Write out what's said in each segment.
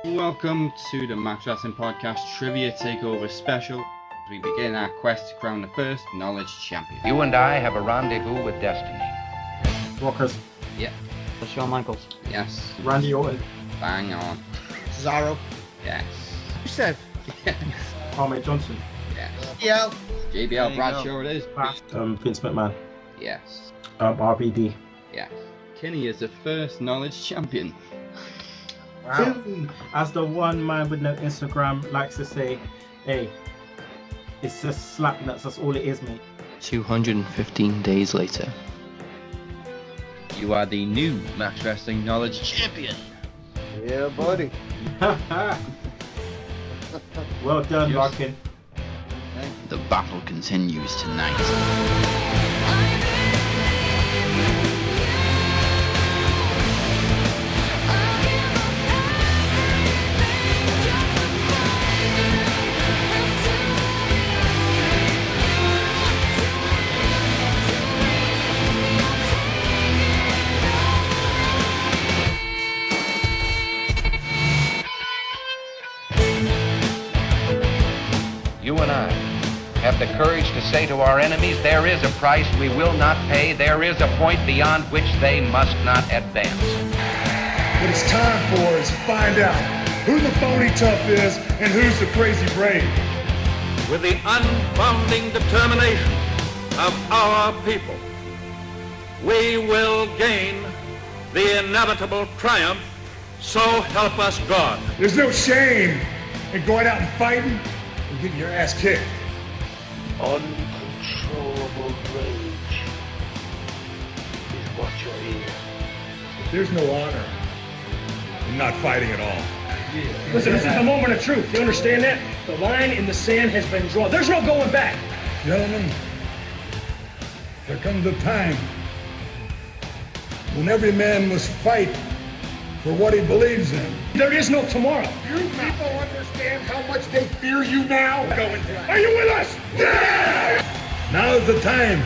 Welcome to the Max Wrestling Podcast Trivia Takeover Special. As we begin our quest to crown the first Knowledge Champion. You and I have a rendezvous with destiny. Walker's. Yep. Shawn Michaels. Yes. Randy Orton. Bang on. Cesaro. Yes. Rusev. Yes. Ahmed Johnson. Yes. Yeah. JBL Bradshaw it is. Vince McMahon. Yes. RVD. Yes. Kenny is the first Knowledge Champion. Wow. As the one man with no Instagram likes to say, hey, it's just slap nuts, that's all it is, mate. 215 days later. You are the new Max Wrestling Knowledge Champion. Yeah, buddy. Well done, Yes. Larkin. The battle continues tonight. You and I have the courage to say to our enemies, there is a price we will not pay. There is a point beyond which they must not advance. What it's time for is to find out who the phony tough is and who's the crazy brave. With the unbounding determination of our people, we will gain the inevitable triumph, so help us God. There's no shame in going out and fighting and getting your ass kicked. Uncontrollable rage is what you're in. There's no honor in not fighting at all. Listen, this is the moment of truth. You understand that? The line in the sand has been drawn. There's no going back. Gentlemen, there comes a time when every man must fight for what he believes in. There is no tomorrow. You people understand how much they fear you now? Are you with us? Yeah! Now's the time.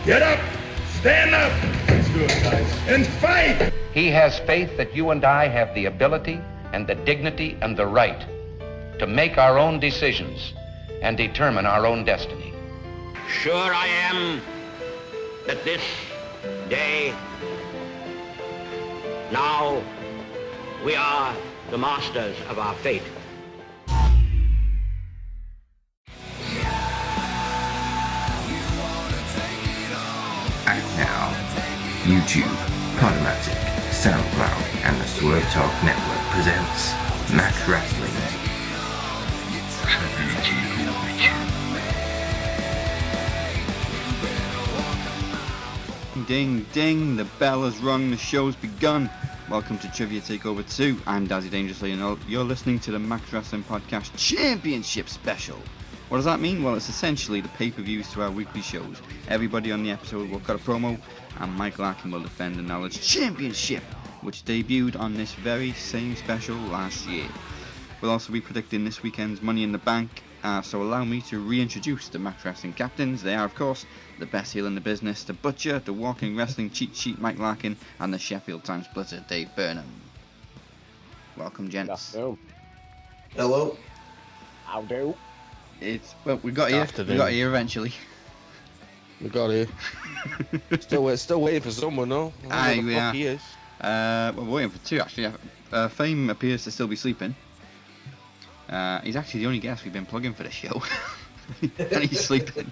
Get up, stand up, let's do it, guys, and fight! He has faith that you and I have the ability and the dignity and the right to make our own decisions and determine our own destiny. Sure I am that this day, now, we are the masters of our fate. And now, YouTube, Podomatic, SoundCloud, and the Swerve Talk Network presents Max Wrestling's Ding ding, the bell has rung, the show's begun. Welcome to Trivia Takeover 2. I'm Dazzy Dangerously and you're listening to the Max Wrestling Podcast Championship Special. What does that mean? Well, it's essentially the pay-per-views to our weekly shows. Everybody on the episode will cut a promo and Mike Larkin will defend the Knowledge Championship, which debuted on this very same special last year. We'll also be predicting this weekend's Money in the Bank, so allow me to reintroduce the Max Wrestling captains. They are, of course, the best heel in the business, the Butcher, the walking wrestling cheat sheet Mike Larkin, and the Sheffield Time Splitter Dave Burnham. Welcome, gents. Hello. I'll do. We got here eventually. We got here. still waiting for someone, though. Aye, we are. He is. We're waiting for two, actually. Fame appears to still be sleeping. He's actually the only guest we've been plugging for the show. And he's sleeping.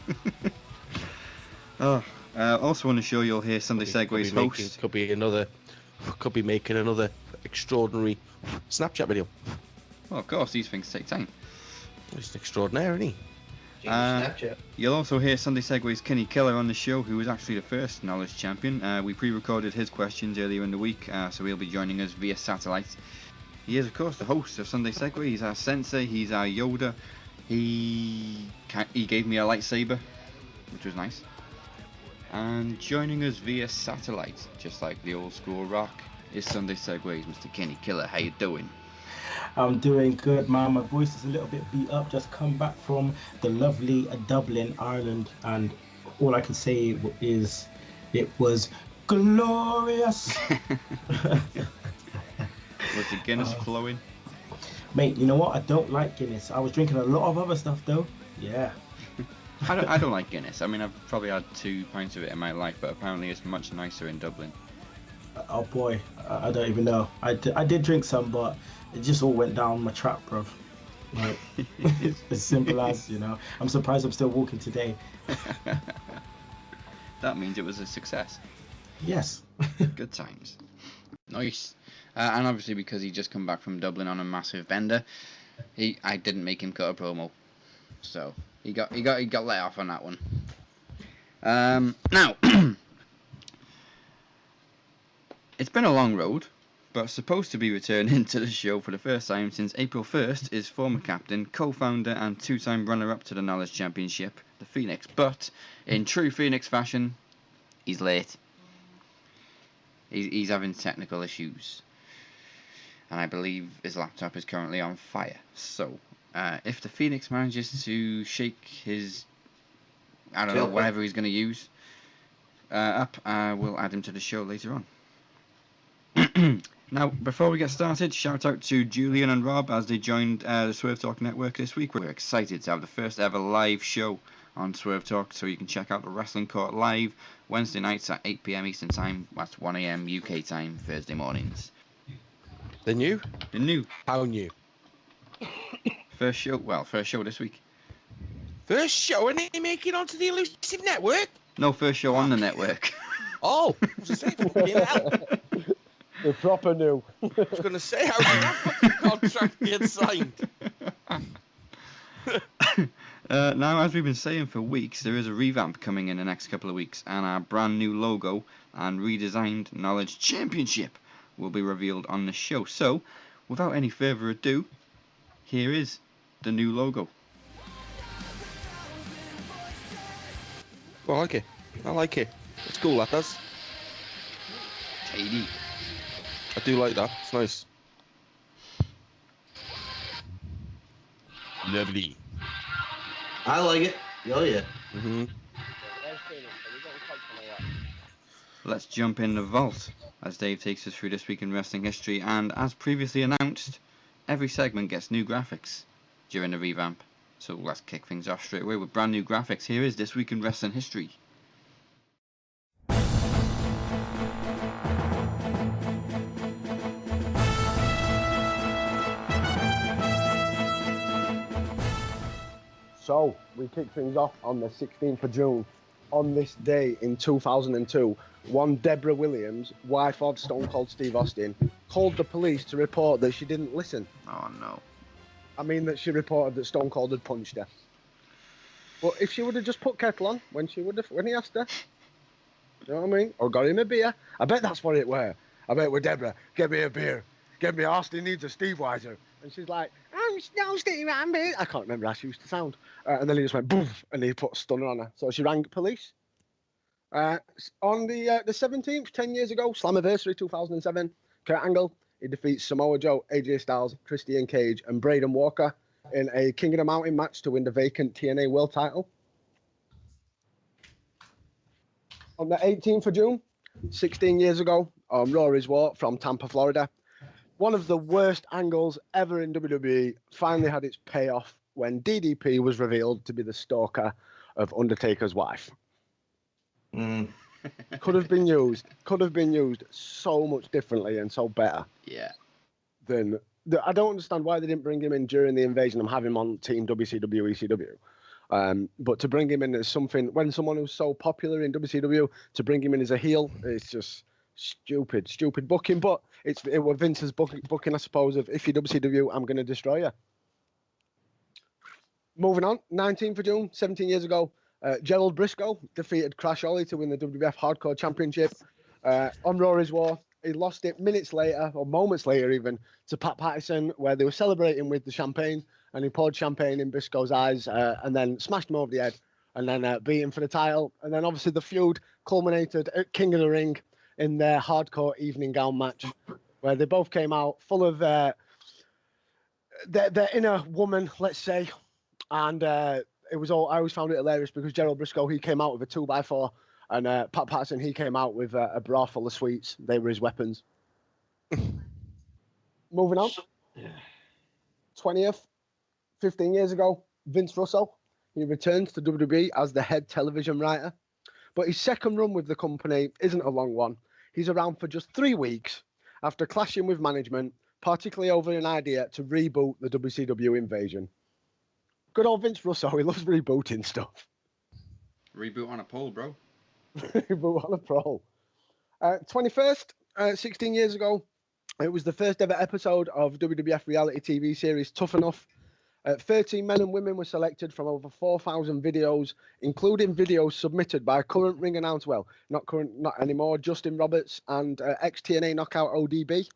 Also on the show you'll hear Sunday Segway's host. Could be making another extraordinary Snapchat video. Well, of course, these things take time. He's extraordinary, isn't he? Snapchat. You'll also hear Sunday Segway's Kenny Killer on the show, who was actually the first Knowledge Champion. We pre-recorded his questions earlier in the week, so he'll be joining us via satellite. He is, of course, the host of Sunday Segway. He's our sensei, he's our Yoda. He gave me a lightsaber, which was nice. And joining us via satellite, just like the old school rock, is Sunday Segway's Mr. Kenny Killer. How you doing? I'm doing good, man. My voice is a little bit beat up. Just come back from the lovely Dublin, Ireland, and all I can say is it was glorious. Was the Guinness flowing? Mate, you know what? I don't like Guinness. I was drinking a lot of other stuff though. Yeah. I don't like Guinness. I mean, I've probably had 2 pints of it in my life, but apparently it's much nicer in Dublin. Oh boy, I don't even know. I did drink some, but it just all went down my trap, bruv. Like, it's as simple as, you know. I'm surprised I'm still walking today. That means it was a success. Yes. Good times. Nice. And obviously because he just come back from Dublin on a massive bender, I didn't make him cut a promo, so he got let off on that one. Now, it's been a long road, but supposed to be returning to the show for the first time since April 1st is former captain, co-founder and 2-time runner-up to the Knowledge Championship, the Phoenix. But in true Phoenix fashion, he's late. He's having technical issues, and I believe his laptop is currently on fire. So, if the Phoenix manages to shake his, I don't know, whatever he's going to use up, we'll add him to the show later on. Now, before we get started, shout out to Julian and Rob as they joined the Swerve Talk Network this week. We're excited to have the first ever live show on Swerve Talk, so you can check out the Wrestling Court live Wednesday nights at 8 PM Eastern Time. That's 1 AM UK time, Thursday mornings. The new? The new. How new? First show this week. First show and they make it onto the Elusive Network? No, first show on the network. Oh, I was going to say, fucking hell. The proper new. I was going to say, how did that fucking contract get signed? Now, as we've been saying for weeks, there is a revamp coming in the next couple of weeks, and our brand new logo and redesigned Knowledge Championship will be revealed on the show. So, without any further ado, here is the new logo. I like it. I like it. It's cool, that does. Tidy. I do like that. It's nice. Lovely. I like it. Oh yeah. Mm-hmm. Let's jump in the vault as Dave takes us through this week in wrestling history, and as previously announced, every segment gets new graphics during the revamp. So let's kick things off straight away with brand new graphics. Here is This Week in Wrestling History. So, we kick things off on the 16th of June. On this day in 2002, one Deborah Williams, wife of Stone Cold Steve Austin, called the police to report that she didn't listen. Oh no. I mean that she reported that Stone Cold had punched her. But if she would have just put kettle on when he asked her, you know what I mean? Or got him a beer, I bet that's what it were. I bet with Deborah, get me a beer. Get me, Austin needs a Steve Weiser. And she's like, no, Steve, I'm here. I can't remember how she used to sound. And then he just went, boof, and he put a stunner on her. So she rang police. On the 17th, 10 years ago, Slammiversary 2007, Kurt Angle, he defeats Samoa Joe, AJ Styles, Christian Cage, and Braden Walker in a King of the Mountain match to win the vacant TNA World title. On the 18th of June, 16 years ago, Rory's War from Tampa, Florida. One of the worst angles ever in WWE finally had its payoff when DDP was revealed to be the stalker of Undertaker's wife. Could have been used so much differently and so better. Yeah. I don't understand why they didn't bring him in during the invasion and have him on Team WCW, ECW. But to bring him in as something, when someone who's so popular in WCW, to bring him in as a heel, it's just stupid booking. But it was Vince's booking, I suppose, of if you're WCW, I'm going to destroy you. Moving on, 19th of June, 17 years ago, Gerald Briscoe defeated Crash Holly to win the WWF Hardcore Championship. On Rory's War, he lost it minutes later, or moments later even, to Pat Patterson, where they were celebrating with the champagne, and he poured champagne in Briscoe's eyes, and then smashed him over the head, and then beat him for the title. And then obviously the feud culminated at King of the Ring in their Hardcore evening gown match, where they both came out full of their inner woman, let's say. And it was all, I always found it hilarious because Gerald Briscoe, he came out with a 2x4, and Pat Patterson, he came out with a bra full of sweets. They were his weapons. Moving on. 20th, 15 years ago, Vince Russo, he returns to WWE as the head television writer. But his second run with the company isn't a long one. He's around for just 3 weeks after clashing with management, particularly over an idea to reboot the WCW invasion. Good old Vince Russo, he loves rebooting stuff. Reboot on a pole, bro. Reboot on a pole. 21st, 16 years ago, it was the first ever episode of WWF reality TV series Tough Enough. 13 men and women were selected from over 4,000 videos, including videos submitted by current ring announcer, well, not anymore, Justin Roberts and ex-TNA knockout ODB.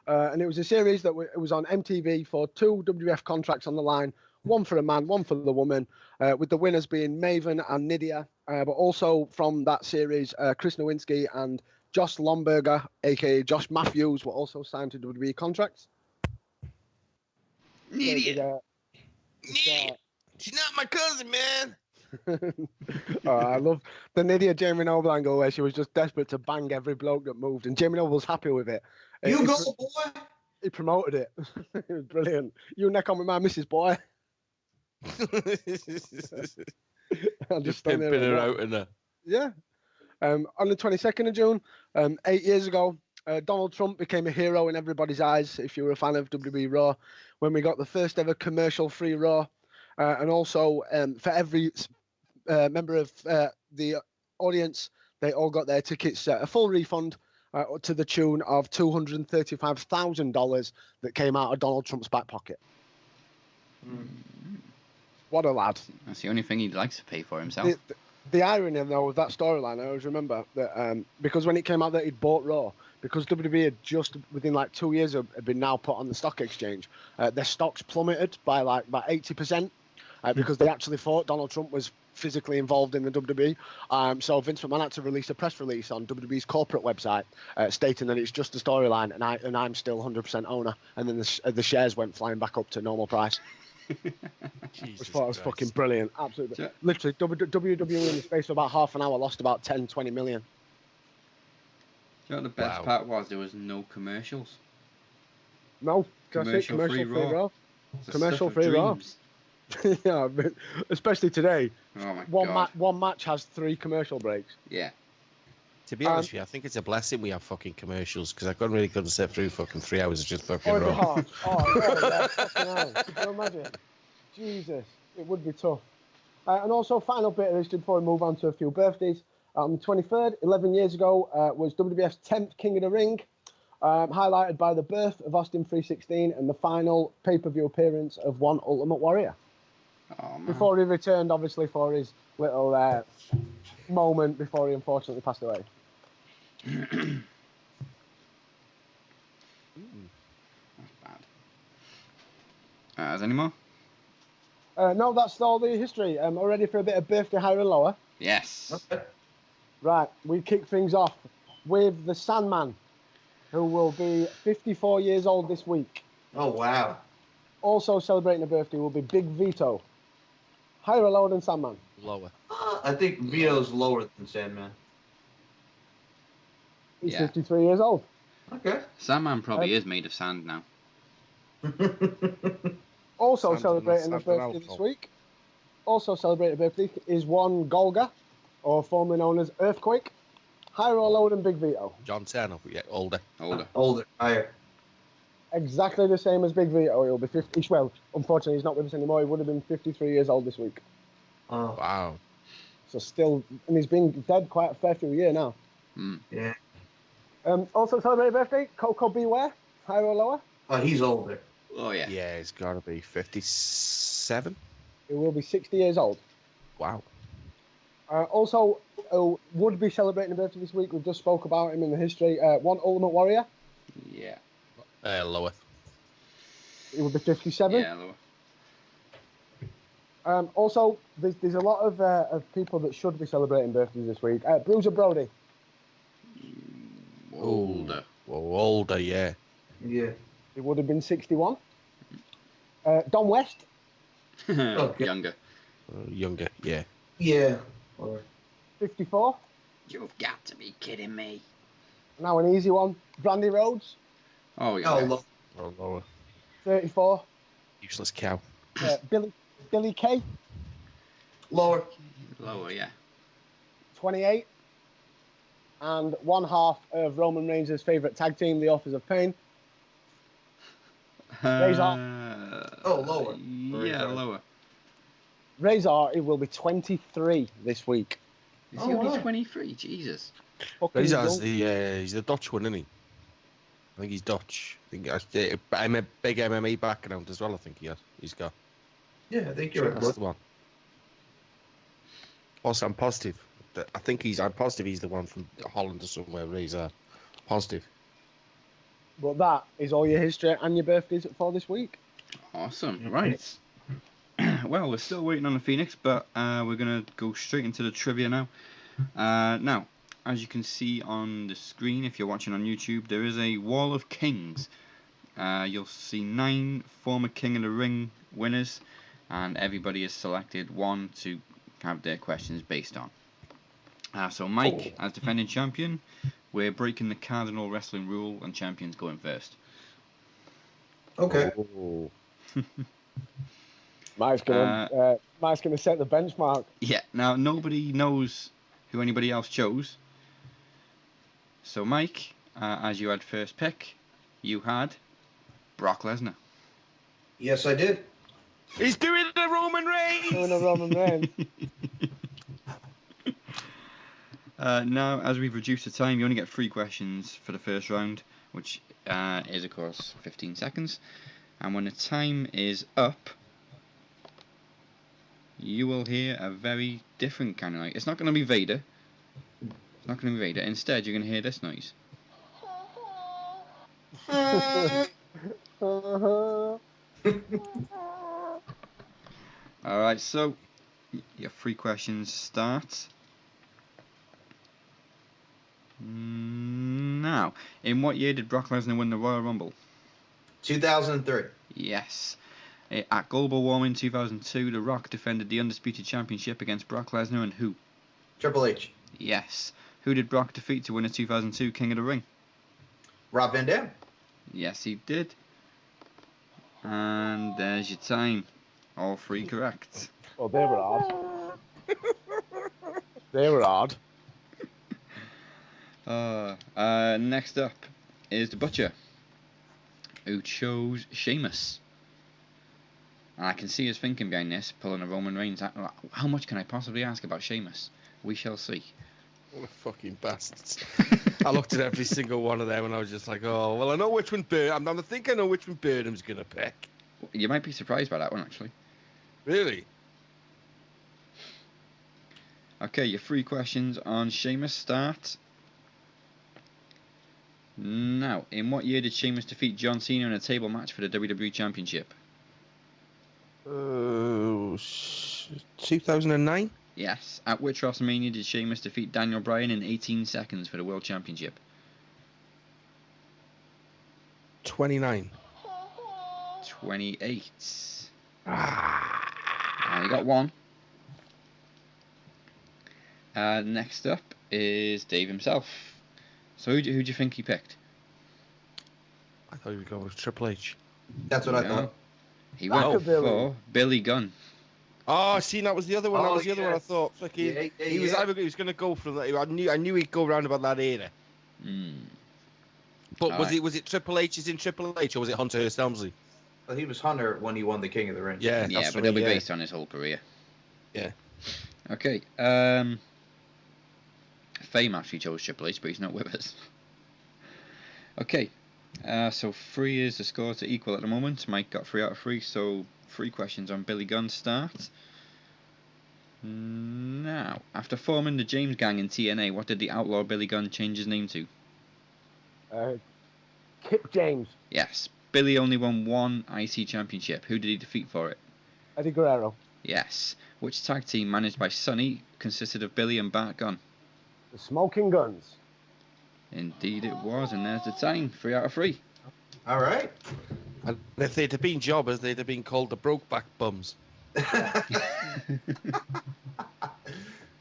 And it was a series that it was on MTV for 2 WWF contracts on the line, one for a man, one for the woman, with the winners being Maven and Nydia, but also from that series, Chris Nowinski and Josh Lomberger, aka Josh Matthews, were also signed to WWE contracts. Nydia! She's not my cousin, man. I love the Nydia Jamie Noble angle where she was just desperate to bang every bloke that moved, and Jamie Noble was happy with it. You go, boy! He promoted it. It was brilliant. You neck on with my missus, boy. I'll just stand there. Pimping her out in there. Yeah. On the 22nd of June, 8 years ago, Donald Trump became a hero in everybody's eyes, if you were a fan of WWE Raw, when we got the first ever commercial-free Raw. And also, for every member of the audience, they all got their tickets a full refund to the tune of $235,000 that came out of Donald Trump's back pocket. What a lad. That's the only thing he likes to pay for himself. The irony, though, of that storyline, I always remember that because when it came out that he'd bought Raw, because WWE had just within like 2 years had been now put on the stock exchange, their stocks plummeted by like about 80%. Because they actually thought Donald Trump was physically involved in the WWE. So Vince McMahon had to release a press release on WWE's corporate website stating that it's just a storyline and I'm still 100% owner. And then the shares went flying back up to normal price. Which thought it was fucking brilliant. Absolutely. Yeah. Literally, WWE in the space of about half an hour lost about 10, 20 million. You know what the best part was? There was no commercials. No. Commercial-free Raw. Commercial-free Raw. Yeah, but especially today. Oh my God. One match has 3 commercial breaks. Yeah. To be honest with you, I think it's a blessing we have fucking commercials because I couldn't sit through fucking 3 hours of just fucking Raw. Yeah, fucking hell. Can you imagine? Jesus, it would be tough. And also, final bit of history before we move on to a few birthdays. On the 23rd, 11 years ago, was WWF's 10th King of the Ring, highlighted by the birth of Austin 316 and the final pay-per-view appearance of One Ultimate Warrior. Oh, before he returned, obviously, for his little moment before he unfortunately passed away. That's bad. Is there any more? No, that's all the history. Are we ready for a bit of birthday higher and lower? Yes. Okay. Right, we kick things off with the Sandman, who will be 54 years old this week. Oh, wow. Also celebrating a birthday will be Big Vito. Higher or lower than Sandman? Lower. I think Vito's lower than Sandman. He's 53 years old. Okay. Sandman probably is made of sand now. Also celebrating a birthday this week. Also celebrating a birthday is one Golga, or formerly known as Earthquake. Higher or lower than Big Vito? John Cena, yeah, older. Older, higher. Exactly the same as Big Vito. He'll be 50. Well, unfortunately, he's not with us anymore. He would have been 53 years old this week. Oh, wow. So still, and he's been dead quite a fair few years now. Yeah. Also celebrating birthday, Coco Beware. Higher or lower? Oh, he's older. Oh, yeah. Yeah, it's got to be 57. He will be 60 years old. Wow. Also, would be celebrating a birthday this week. We just spoke about him in the history. One Ultimate Warrior. Yeah. Lower. He would be 57. Yeah, lower. Also, there's a lot of people that should be celebrating birthdays this week. Bruiser Brody. Older. Older, yeah. Yeah. He would have been 61. Don West. Younger. Younger, yeah. Yeah. 54. You've got to be kidding me. Now an easy one. Brandy Rhodes. Oh, yeah. Oh, lower. 34. Useless cow. Billy Kay. Lower. Lower, yeah. 28. And one half of Roman Reigns' favourite tag team, the Authors of Pain. Razor. Lower. Yeah, lower. Razor, it will be 23 this week. Is he only 23? Jesus. Razor's he's the Dutch one, isn't he? I think he's Dutch. I'm a big MMA background as well. I think he's got. Yeah, I think you're That's the one. Also, I'm positive. I'm positive he's the one from Holland or somewhere. Razor, positive. But that is all your history and your birthdays for this week. Awesome. Right. Well, we're still waiting on the Phoenix, but we're going to go straight into the trivia now. Now, as you can see on the screen, if you're watching on YouTube, there is a Wall of Kings. You'll see 9 former King of the Ring winners, and everybody has selected one to have their questions based on. So Mike, as defending champion, we're breaking the cardinal wrestling rule, and champion's going first. Okay. Mike's gonna set the benchmark. Yeah. Now nobody knows who anybody else chose. So Mike, as you had first pick, you had Brock Lesnar. Yes, I did. He's doing the Roman Reigns. Now, as we've reduced the time, you only get 3 questions for the first round, which is, of course, 15 seconds. And when the time is up, you will hear a very different kind of noise. It's not going to be Vader. It's not going to be Vader. Instead, you're going to hear this noise. Alright, so your 3 questions start now. In what year did Brock Lesnar win the Royal Rumble? 2003. Yes. At Global Warming 2002, The Rock defended the Undisputed Championship against Brock Lesnar and who? Triple H. Yes. Who did Brock defeat to win the 2002 King of the Ring? Rob Van Dam. Yes, he did. And there's your time. All 3 correct. Well, they were hard. They were hard. Next up is the Butcher, who chose Sheamus. And I can see his thinking behind this, pulling a Roman Reigns. How much can I possibly ask about Sheamus? We shall see. What a fucking bastards. I looked at every single one of them and I was just like, oh, well, I know which one I think I know which one Burnham's going to pick. You might be surprised by that one, actually. Really? Okay, your 3 questions on Sheamus start now. In what year did Sheamus defeat John Cena in a table match for the WWE Championship? 2009? Yes. At which WrestleMania did Sheamus defeat Daniel Bryan in 18 seconds for the World Championship? 29. 28. You got 1. Next up is Dave himself. So who do you think he picked? I thought he would go with Triple H. That's what I thought. He went for Billy Gunn. Oh, see, that was the other one. That was the other one I thought. He was going to go for that. I knew he'd go round about that era. But was it Triple H? Is in Triple H, or was it Hunter Hearst Helmsley? Well, he was Hunter when he won the King of the Ring. Yeah, but it'll be based on his whole career. Yeah. Okay. Fame actually chose Triple H, but he's not with us. Okay. So 3 is the score to equal at the moment. Mike got 3 out of 3, so 3 questions on Billy Gunn start. Now, after forming the James Gang in TNA, what did the outlaw Billy Gunn change his name to? Kip James. Yes. Billy only won 1 IC championship. Who did he defeat for it? Eddie Guerrero. Yes. Which tag team managed by Sonny consisted of Billy and Bart Gunn? The Smoking Guns. Indeed it was, and there's the time. 3 out of 3. All right. And if they'd have been jobbers, they'd have been called the Brokeback Bums.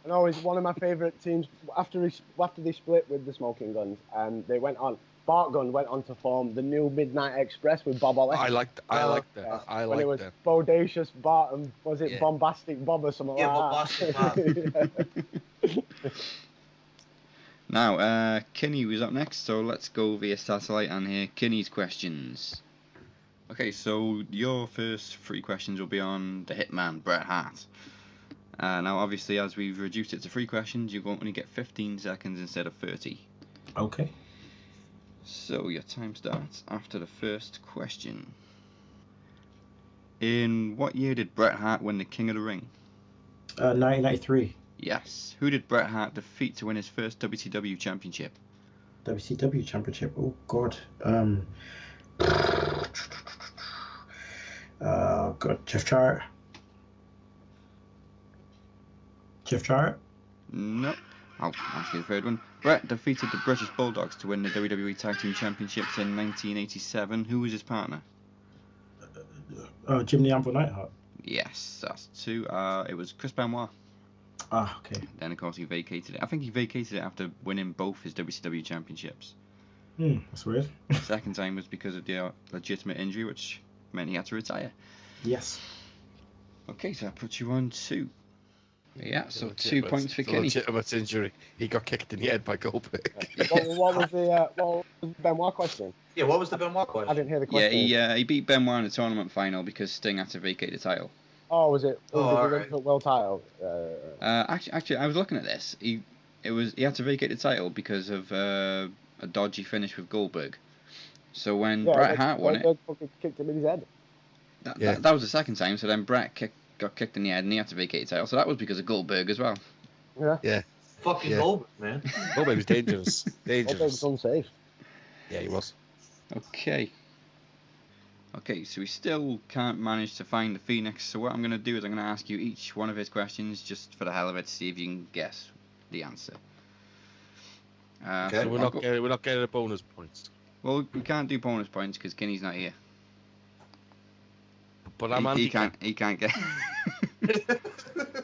And always one of my favourite teams after they split with the Smoking Guns, and they went on Spark Gun went on to form the new Midnight Express with Bob Ollie. I like that. When it was Bodacious Bart and was it Bombastic Bob or something like that? Bombastic Now, Kinny was up next, so let's go via satellite and hear Kinny's questions. Okay, so your first 3 questions will be on the Hitman, Bret Hart. Now, obviously, as we've reduced it to 3 questions, you're going to get 15 seconds instead of 30. Okay. So your time starts after the first question. In what year did Bret Hart win the King of the Ring? 1993. Yes. Who did Bret Hart defeat to win his first WCW championship? WCW championship. Oh God. God. Jeff Jarrett. No. I'll ask you the third one. Bret defeated the British Bulldogs to win the WWE Tag Team Championships in 1987. Who was his partner? Jim the Anvil Neidhart. Yes, that's 2. It was Chris Benoit. Ah, okay. Then, of course, he vacated it. I think he vacated it after winning both his WCW championships. That's weird. The second time was because of the legitimate injury, which meant he had to retire. Yes. Okay, so that puts you on 2. Yeah, so 2 points for Kenny. Legitimate injury. He got kicked in the head by Goldberg. what was the Benoit question? Yeah, what was the Benoit question? I didn't hear the question. Yeah, he beat Benoit in the tournament final because Sting had to vacate the title. Oh, was it? Right. World title. Actually, I was looking at this. He had to vacate the title because of a dodgy finish with Goldberg. So when Bret Hart won it, kicked him in his head. That was the second time. So then Bret got kicked in the head and he had to vacate the title. So that was because of Goldberg as well. Yeah. Fucking Goldberg, man. Goldberg was dangerous. Goldberg was unsafe. Yeah, he was. Okay, so we still can't manage to find the Phoenix, so what I'm going to do is I'm going to ask you each one of his questions just for the hell of it to see if you can guess the answer. So we're not getting a bonus points. Well, we can't do bonus points because Kenny's not here. But I'm handicapped. He can't get...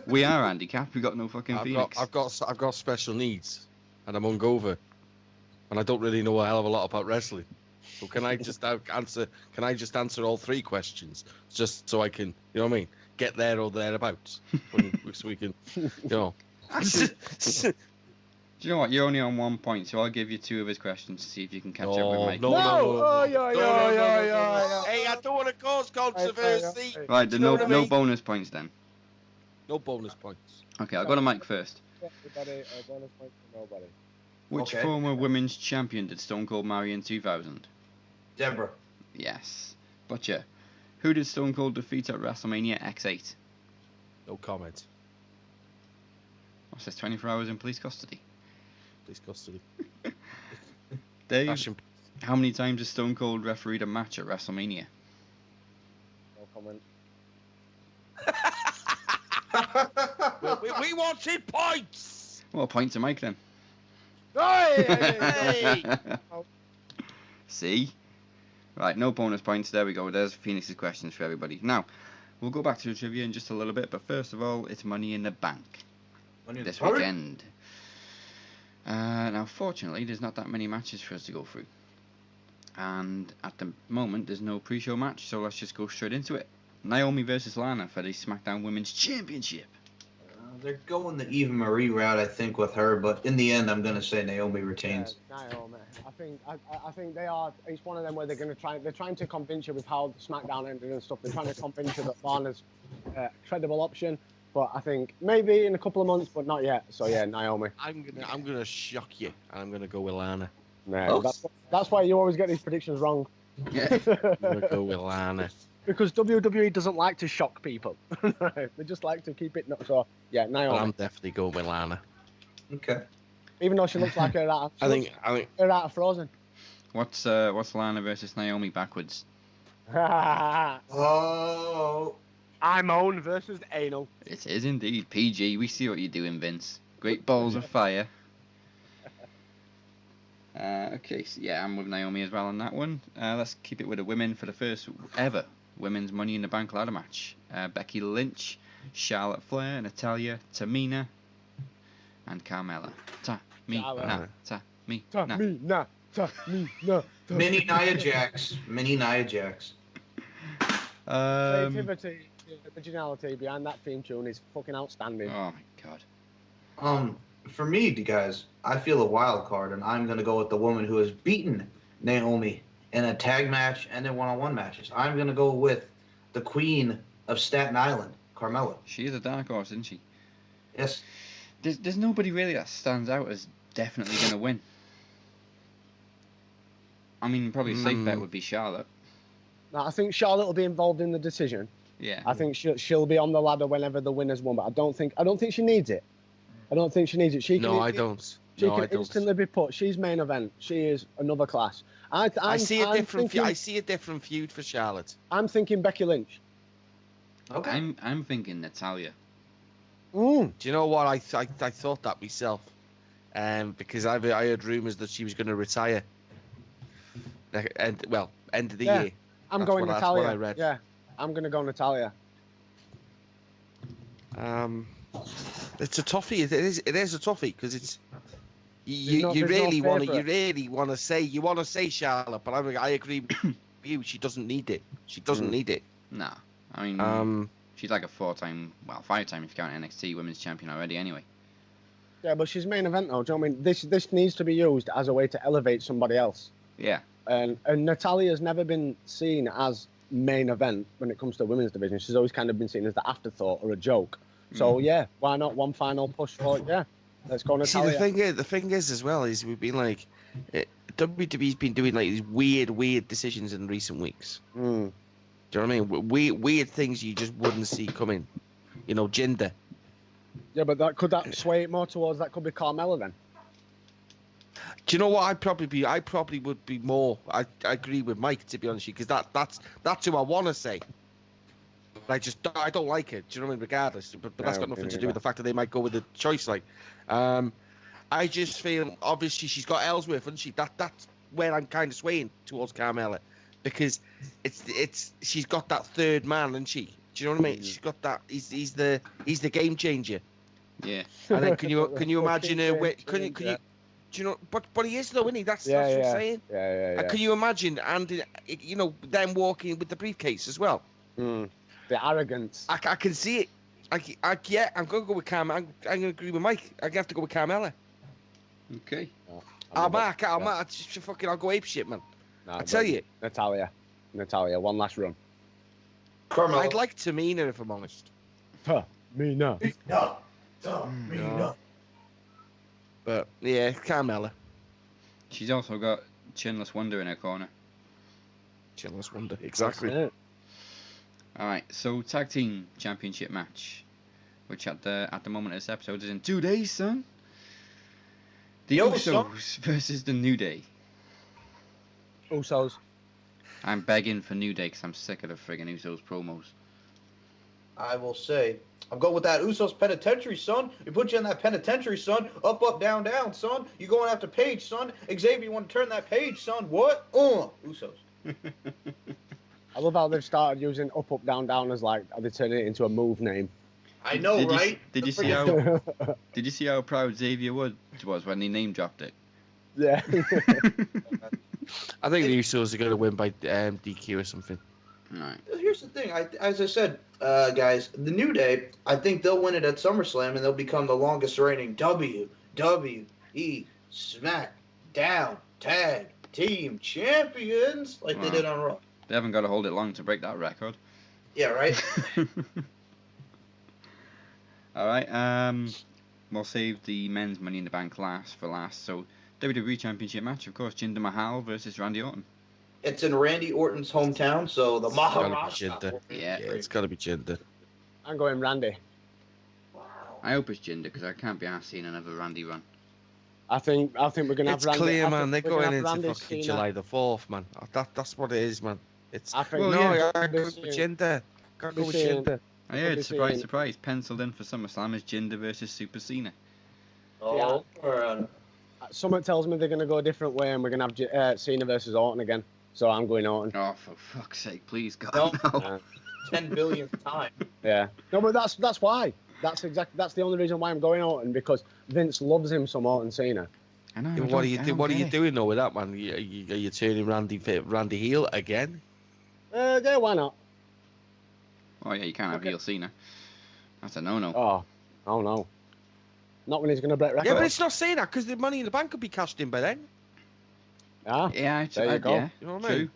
We are handicapped, we got no fucking Phoenix. I've got special needs, and I'm hungover, and I don't really know a hell of a lot about wrestling. So can I just answer? Can I just answer all 3 questions just so I can, you know what I mean, get there or thereabouts, so we can, you know. Do you know what? You're only on 1 point, so I'll give you 2 of his questions to see if you can catch up with Mike. No. Hey, I don't want to cause controversy. Right, no bonus points then. No bonus points. Okay, I'll go to Mike first. Everybody, bonus point for nobody. Which former women's champion did Stone Cold marry in 2000? Deborah. Yes. Butcher. Who did Stone Cold defeat at WrestleMania X8? No comment. What's this, 24 hours in police custody? Police custody. Dave, how many times has Stone Cold refereed a match at WrestleMania? No comment. we wanted points! Well, a point to Mike then. Hey! See? Right, no bonus points. There we go. There's Phoenix's questions for everybody. Now, we'll go back to the trivia in just a little bit, but first of all, it's Money in the Bank. This weekend. Now, fortunately, there's not that many matches for us to go through. And at the moment, there's no pre-show match, so let's just go straight into it. Naomi versus Lana for the SmackDown Women's Championship. They're going the Eva Marie route, I think, with her, but in the end, I'm going to say Naomi retains. Naomi. I think they are. It's one of them where they're going to try. They're trying to convince you with how SmackDown ended and stuff. They're trying to convince you that Lana's a credible option. But I think maybe in a couple of months, but not yet. So yeah, Naomi. I'm gonna shock you, and I'm gonna go with Lana. No, that's why you always get these predictions wrong. Yeah. I'm gonna go with Lana. Because WWE doesn't like to shock people. They just like to keep it. So yeah, Naomi. But I'm definitely going with Lana. Okay. Even though she looks like her out. I think her out of Frozen. What's Lana versus Naomi backwards? Oh. I'm own versus anal. It is indeed. PG, we see what you're doing, Vince. Great balls of fire. Okay, so yeah, I'm with Naomi as well on that one. Let's keep it with the women for the first ever Women's Money in the Bank ladder match. Becky Lynch, Charlotte Flair, Natalya, Tamina, and Carmella. Tamina. Tamina. Mini Nia Jax. Mini Nia Jax. Creativity, the originality behind that theme tune is fucking outstanding. Oh my god. For me, guys, I feel a wild card, and I'm gonna go with the woman who has beaten Naomi in a tag match and in one-on-one matches. I'm gonna go with the Queen of Staten Island, Carmella. She is a dark horse, isn't she? Yes. There's nobody really that stands out as definitely gonna win. I mean, probably a safe bet would be Charlotte. No, I think Charlotte will be involved in the decision. Yeah. I think she'll be on the ladder whenever the winner's won, but I don't think she needs it. I don't think she needs it. She can, I don't. She can instantly be put. She's main event. She is another class. I see a different feud for Charlotte. I'm thinking Becky Lynch. Okay. I'm thinking Natalia. Do you know what? I thought that myself, because I heard rumors that she was going to retire. End of the year. I'm going Natalia. That's what I read. Yeah, I'm going to go Natalia. It's a toughie. It is a toughie because it's you really want to say Charlotte, but I agree with you. She doesn't need it. She doesn't need it. No, I mean she's like a 5-time if you count NXT Women's Champion already. Anyway. Yeah, but she's main event though. Do you know what I mean? This needs to be used as a way to elevate somebody else. Yeah. And Natalia's never been seen as main event when it comes to women's division. She's always kind of been seen as the afterthought or a joke. So yeah, why not one final push for it? Yeah, let's go Natalia. See, the thing is as well is we've been like WWE's been doing like these weird decisions in recent weeks. Do you know what I mean? Weird things you just wouldn't see coming. You know, gender. Yeah, but could that sway it more towards that could be Carmella then? Do you know what? I probably would be more. I agree with Mike, to be honest, because that's who I want to say. I don't like it. Do you know what I mean? Regardless, but that's got nothing to do with the fact that they might go with the choice. I just feel obviously she's got Ellsworth, and that's where I'm kind of swaying towards Carmella, because she's got that third man, and she. Do you know what I mean? She's got that. He's the game changer. Yeah. And then can you imagine her? Can you? Do you know? But he is though, isn't he? That's what I'm saying. Yeah. Can you imagine? And them walking with the briefcase as well. The arrogance. I can see it. I'm gonna go with Carmella. I'm gonna agree with Mike. I have to go with Carmella. Okay. I'll go ape shit, man. No, I tell you. Natalia, one last run. Carmella. I'd like Tamina, if I'm honest. Tamina. Tamina. But yeah, Carmella. She's also got Chinless Wonder in her corner. Chinless Wonder, exactly. All right, so tag team championship match, which at the moment of this episode is in 2 days, son. The Usos versus the New Day. Usos. I'm begging for New Day because I'm sick of the friggin' Usos promos. I will say, I'm going with that Usos penitentiary, son. We put you in that penitentiary, son. Up, up, down, down, son. You going after Paige, son. Xavier, you want to turn that page, son. What? Usos. I love how they've started using up, up, down, down as like, they turning it into a move name. I know, right? Did you see how proud Xavier Woods was when he name dropped it? Yeah. I think the Usos are going to win by DQ or something. Right. Here's the thing. As I said, guys, the New Day, I think they'll win it at SummerSlam and they'll become the longest reigning WWE SmackDown Tag Team Champions like they did on Raw. They haven't got to hold it long to break that record. Yeah, right? All right. We'll save the men's Money in the Bank for last. So, WWE Championship match, of course, Jinder Mahal versus Randy Orton. It's in Randy Orton's hometown, so the Maharaja. Yeah, it's got to be Jinder. I'm going Randy. I hope it's Jinder because I can't be arsed seeing another Randy run. I think we're going to have Randy. It's clear, man. They're going into Randy fucking July the 4th, man. That's what it is, man. It's. I think I go with Jinder. Can't go with Jinder. I heard, surprise, penciled in for SummerSlam is Jinder versus Super Cena. Oh, someone tells me they're going to go a different way and we're going to have Cena versus Orton again. So I'm going Orton. Oh, for fuck's sake, please, God. No. 10 billionth time. Yeah. No, but that's why. That's the only reason why I'm going Orton, because Vince loves him some Orton Cena. I know. Yeah, what are you doing though with that, man? Are you turning Randy heel again? Yeah, why not? Oh yeah, you can't have heel Cena. That's a no-no. Oh no. Not when he's going to break records. Yeah, but it's not saying that because the Money in the Bank could be cashed in by then. Yeah, there you go. Yeah, you know what I true. mean?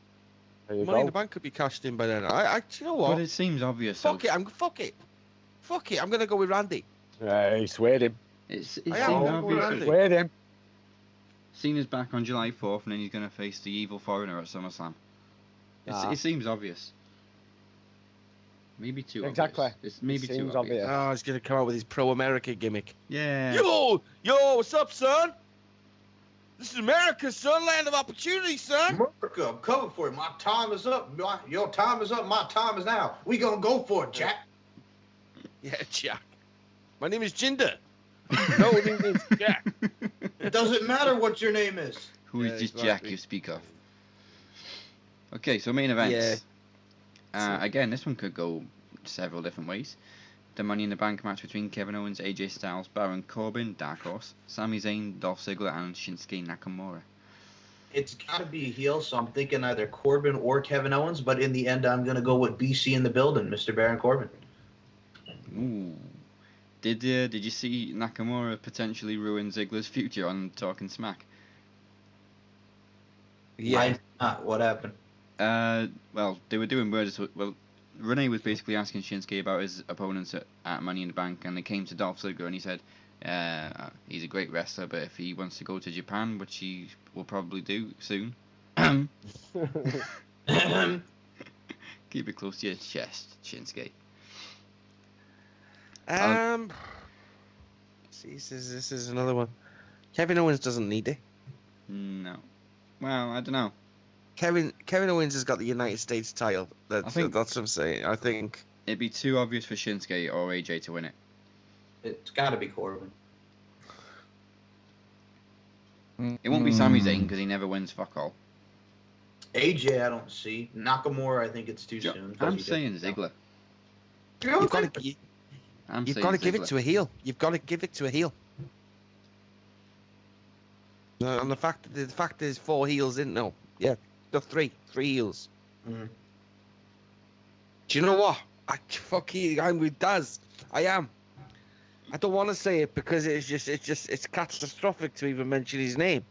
There you Money in go. the Bank could be cashed in by then. Do you know what? But it seems obvious. Fuck it. I'm gonna go with Randy. He swayed him. It seems Randy. obvious. Swayed him. Cena's back on July 4th, and then he's going to face the evil foreigner at SummerSlam. It seems obvious. Maybe too Exactly. obvious. It's maybe Seems too obvious. Oh, he's gonna come out with his pro-America gimmick. Yeah. Yo, what's up, son? This is America, son. Land of opportunity, son. America, I'm coming for you. My time is up. Your time is up. My time is now. We gonna go for it, Jack. Yeah, Jack. My name is Jinder. No, my name is Jack. It doesn't matter what your name is. Who is this Jack you speak of? Okay, so main events. Yeah. Again, this one could go several different ways. The Money in the Bank match between Kevin Owens, AJ Styles, Baron Corbin, Dark Horse, Sami Zayn, Dolph Ziggler, and Shinsuke Nakamura. It's got to be a heel, so I'm thinking either Corbin or Kevin Owens, but in the end, I'm going to go with BC in the building, Mr. Baron Corbin. Ooh. Did you see Nakamura potentially ruin Ziggler's future on Talking Smack? Yeah. What happened? Well, they were doing words. Well, Renee was basically asking Shinsuke about his opponents at Money in the Bank, and they came to Dolph Ziggler, and he said he's a great wrestler, but if he wants to go to Japan, which he will probably do soon, keep it close to your chest, Shinsuke. See, this is another one. Kevin Owens doesn't need it. No. Well, I don't know. Kevin Owens has got the United States title. That's what I'm saying. I think it'd be too obvious for Shinsuke or AJ to win it. It's got to be Corbin. It won't be Sami Zayn because he never wins fuck all. AJ, I don't see. Nakamura, I think it's too soon. I'm saying Ziggler. You've got to give it to a heel. You've got to give it to a heel. And the fact there's 4 heels in no, yeah, the 3 heels. Mm. Do you know what? I'm with Daz. I am. I don't want to say it because it's catastrophic to even mention his name.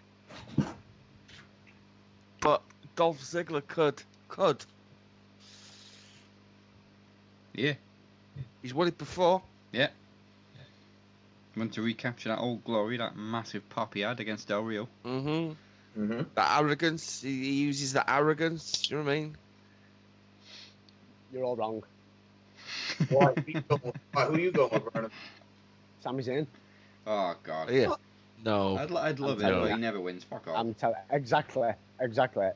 But Dolph Ziggler could. Yeah. He's won it before. Yeah. Want to recapture that old glory, that massive pop he had against Del Rio. The arrogance. He uses the arrogance. You know what I mean? You're all wrong. Why? Who you going with, Burnham? Sami Zayn. Oh God. Yeah. No. I'd love it, but he never wins. Fuck all. Exactly.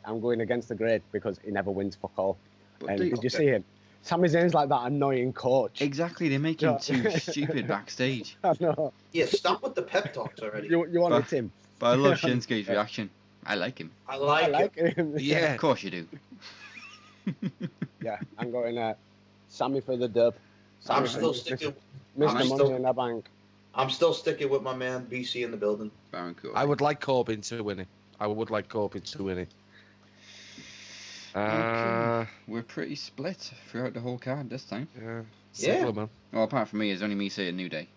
I'm going against the grade because he never wins fuck all. But And did you see him? Sami Zayn's like that annoying coach. Exactly, they make him too stupid backstage. I know. Yeah, stop with the pep talks already. You want him? But I love Shinsuke's reaction. I like him. I like him. Yeah, of course you do. Yeah, I'm going Sammy for the dub. I'm still sticking. Mr. Money in the Bank. I'm still sticking with my man BC in the building. Baron Corbin. I would like Corbin to win it. Okay. We're pretty split throughout the whole card this time. Yeah. Man. Well, apart from me, it's only me saying New Day.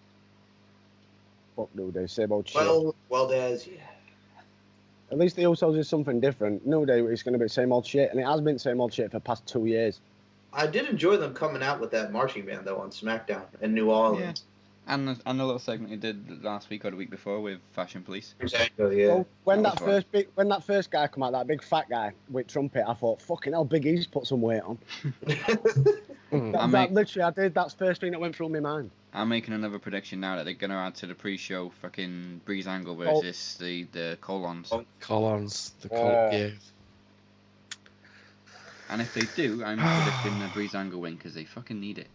Fuck New Day, same old shit. Well, Daz, yeah. At least the Usos is something different. New Day is going to be same old shit, and it has been same old shit for the past 2 years. I did enjoy them coming out with that marching band though on SmackDown in New Orleans. Yeah. And the little segment he did last week or the week before with Fashion Police. Exactly, yeah. So when that first guy come out, that big fat guy with trumpet, I thought, fucking hell, Big E's put some weight on. Literally, I did. That's the first thing that went through my mind. I'm making another prediction now that they're going to add to the pre-show fucking Breeze Angle versus the Colons. Colons. Yeah. And if they do, I'm predicting the Breeze Angle win because they fucking need it.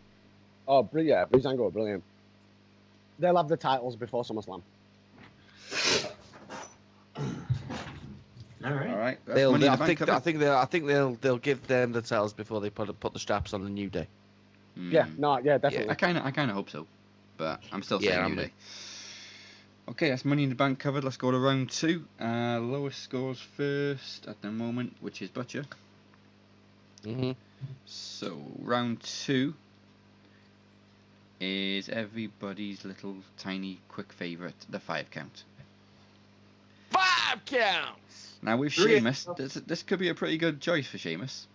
Oh, yeah, Breeze Angle, brilliant. They'll have the titles before SummerSlam. All right. I think they'll give them the titles before they put the straps on the New Day. Yeah, definitely. Yeah, I kind of hope so, but I'm still saying New Day. Okay, that's Money in the Bank covered. Let's go to round 2. Lowest scores first at the moment, which is Butcher. So round 2 is everybody's little tiny quick favourite, the 5 count. 5 counts! Now with Sheamus, this could be a pretty good choice for Sheamus.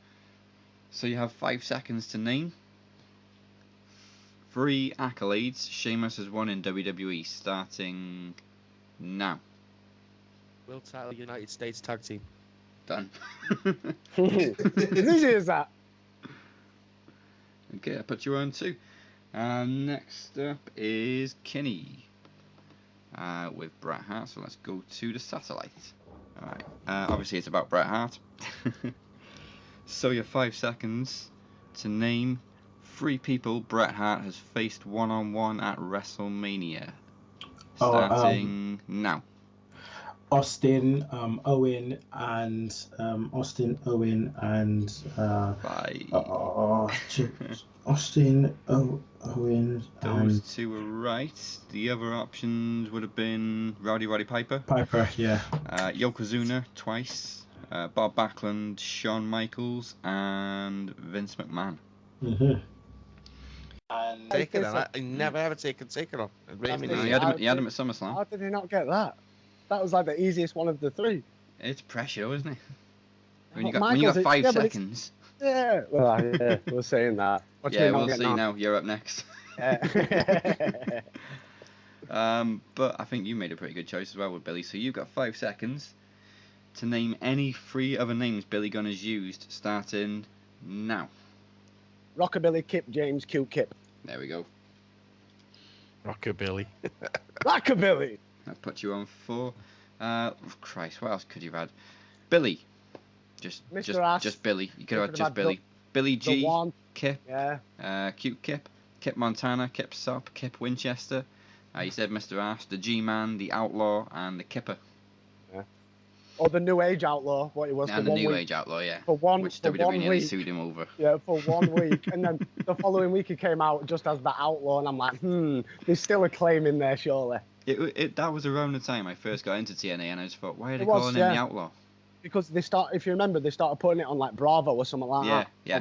So you have 5 seconds to name 3 accolades Sheamus has won in WWE, starting now. World title, United States Tag Team. Done. Easy as that. Okay, I put you on 2. Next up is Kinny with Bret Hart. So let's go to the satellite. Alright, obviously it's about Bret Hart. So you have 5 seconds to name 3 people Bret Hart has faced one-on-one at WrestleMania. Starting now. Austin, Owen, and Austin, Owen, and Austin, Owen. Those 2 were right. The other options would have been Rowdy Piper. Piper, yeah. Yokozuna twice. Bob Backlund, Shawn Michaels, and Vince McMahon. And Taken on. I never ever taken on. He had him at SummerSlam. How did he not get that? That was like the easiest one of the 3. It's pressure, isn't it? When you Michael's got 5 seconds. Yeah, well, yeah, we're saying that. We'll see now. You're up next. But I think you made a pretty good choice as well with Billy. So you've got 5 seconds to name any 3 other names Billy Gunn has used, starting now. Rockabilly, Kip, James, Q, Kip. There we go. Rockabilly. Rockabilly! That puts you on 4. Christ, what else could you have had? Billy. Just Billy. You could have had just Billy. Billy G, Kip, Cute Kip, Kip Montana, Kip Sop, Kip Winchester. You said Mr. Ass, the G-Man, the Outlaw, and the Kipper. Yeah. Or the New Age Outlaw, what it was. And the New Age Outlaw, yeah. Which WWE nearly sued him over. Yeah, for 1 week. And then the following week he came out just as the Outlaw, and I'm like, there's still a claim in there, surely. That was around the time I first got into TNA, and I just thought, why are they calling him the Outlaw? Because if you remember, they started putting it on like Bravo or something like that. Yeah.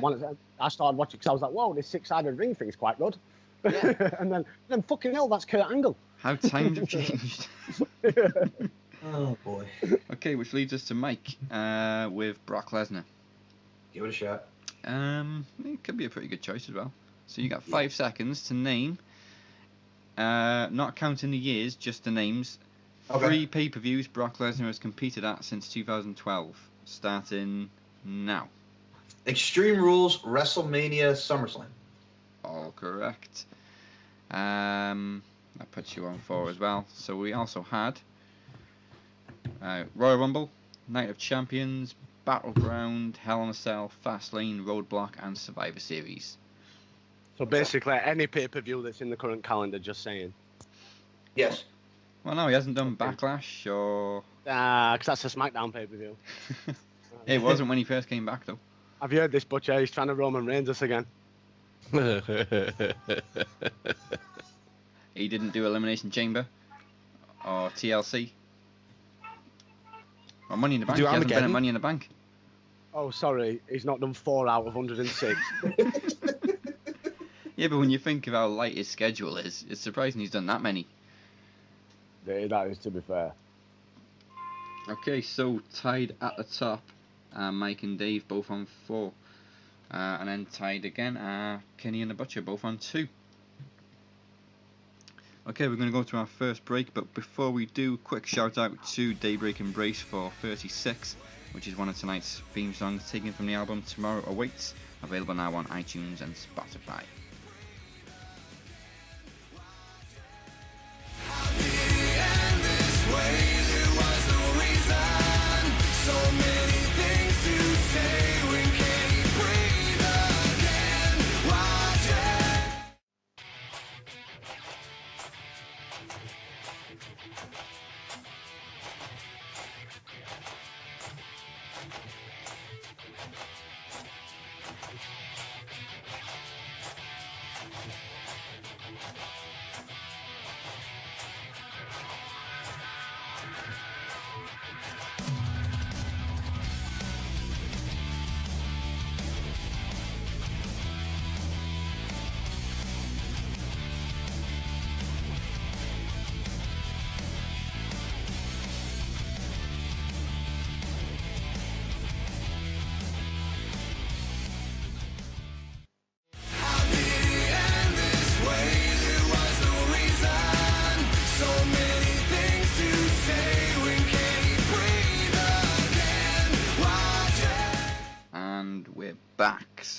I started watching because I was like, whoa, this 6-sided ring thing's quite good. Yeah. and then fucking hell, that's Kurt Angle. How times have changed. Oh boy. Okay, which leads us to Mike with Brock Lesnar. Give it a shot. It could be a pretty good choice as well. So you got 5 seconds to name, not counting the years, just the names. Okay. 3 pay-per-views Brock Lesnar has competed at since 2012, starting now. Extreme Rules, WrestleMania, SummerSlam. All correct. That puts you on 4 as well. So we also had Royal Rumble, Night of Champions, Battleground, Hell in a Cell, Fastlane, Roadblock, and Survivor Series. So basically, any pay-per-view that's in the current calendar, just saying. Yes. Well, no, he hasn't done Backlash or... because that's a SmackDown pay-per-view. It wasn't when he first came back, though. Have you heard this, Butcher? He's trying to Roman Reigns us again. He didn't do Elimination Chamber or TLC. Or Money in the Bank. He hasn't been at Money in the Bank. Oh, sorry. He's not done 4 out of 106. Yeah, but when you think of how light his schedule is, it's surprising he's done that many. That is, to be fair. Okay, so tied at the top, Mike and Dave both on 4. And then tied again, Kenny and the Butcher both on 2. Okay, we're going to go to our first break, but before we do, quick shout out to Daybreak Embrace for 36, which is one of tonight's theme songs taken from the album Tomorrow Awaits, available now on iTunes and Spotify.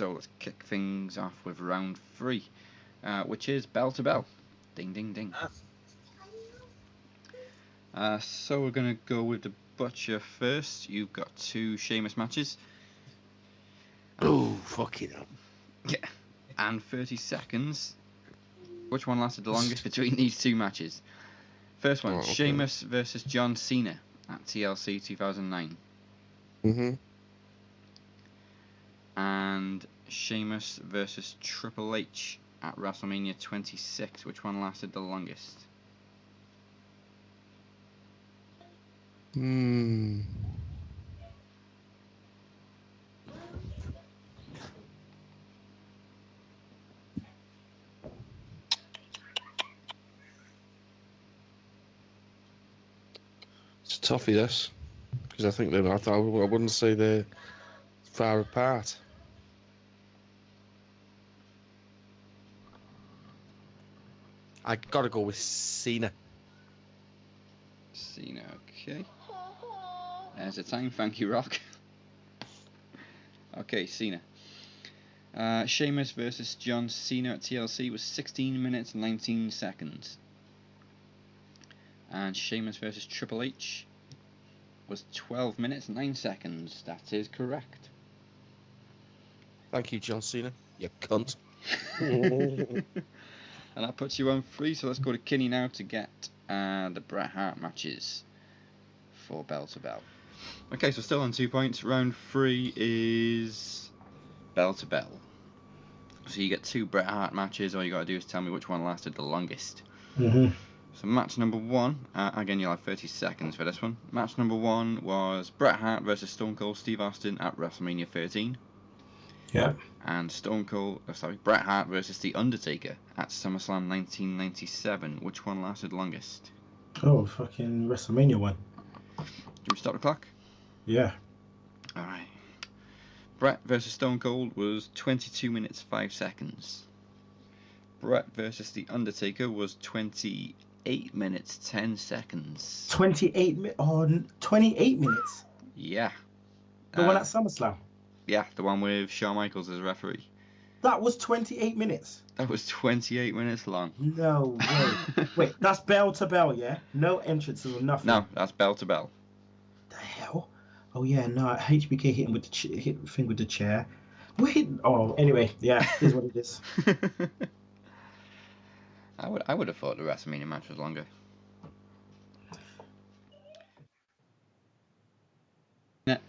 So let's kick things off with round 3, which is bell to bell. Ding, ding, ding. So we're going to go with the Butcher first. You've got 2 Sheamus matches. Oh, fuck it up. Yeah. And 30 seconds. Which one lasted the longest between these 2 matches? First one, Sheamus versus John Cena at TLC 2009. And Sheamus versus Triple H at WrestleMania 26. Which one lasted the longest? It's a toughie, this. Because I think I wouldn't say they're far apart. I gotta go with Cena. Cena, okay. There's the time, thank you, Rock. Okay, Cena. Sheamus versus John Cena at TLC was 16 minutes 19 seconds. And Sheamus versus Triple H was 12 minutes 9 seconds. That is correct. Thank you, John Cena. You cunt. And that puts you on 3, so let's go to Kinney now to get the Bret Hart matches for bell to bell. Okay, so still on 2 points. Round 3 is bell to bell. So you get 2 Bret Hart matches. All you gotta do is tell me which one lasted the longest. So match number 1, again you'll have 30 seconds for this one. Match number 1 was Bret Hart versus Stone Cold Steve Austin at WrestleMania 13. Yeah. And Bret Hart versus The Undertaker at SummerSlam 1997. Which one lasted longest? Oh, fucking WrestleMania one. Do we stop the clock? Yeah. Alright. Bret versus Stone Cold was 22 minutes 5 seconds. Bret versus The Undertaker was 28 minutes 10 seconds. 28 minutes? Yeah. The one at SummerSlam? Yeah, the one with Shawn Michaels as a referee. That was 28 minutes? That was 28 minutes long. No way. Wait, that's bell to bell, yeah? No entrances or nothing? No, that's bell to bell. The hell? Oh yeah, no, HBK hit him with the thing with the chair. Wait, oh, anyway, yeah, here's what it is. I would have thought the WrestleMania match was longer.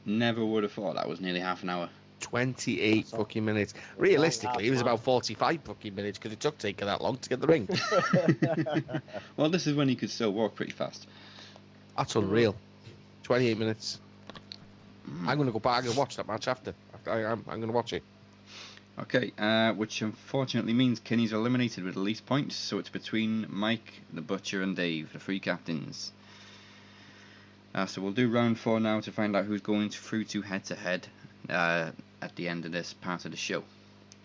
Never would have thought that was nearly half an hour. 28 fucking minutes. Realistically, it was about 45 fucking minutes because it took Taker that long to get the ring. Well, this is when he could still walk pretty fast. That's unreal. 28 minutes. I'm going to go back and watch that match after. I'm going to watch it. Okay, which unfortunately means Kinney's eliminated with the least points, so it's between Mike, the Butcher, and Dave, the 3 captains. So we'll do round 4 now to find out who's going through to head-to-head at the end of this part of the show.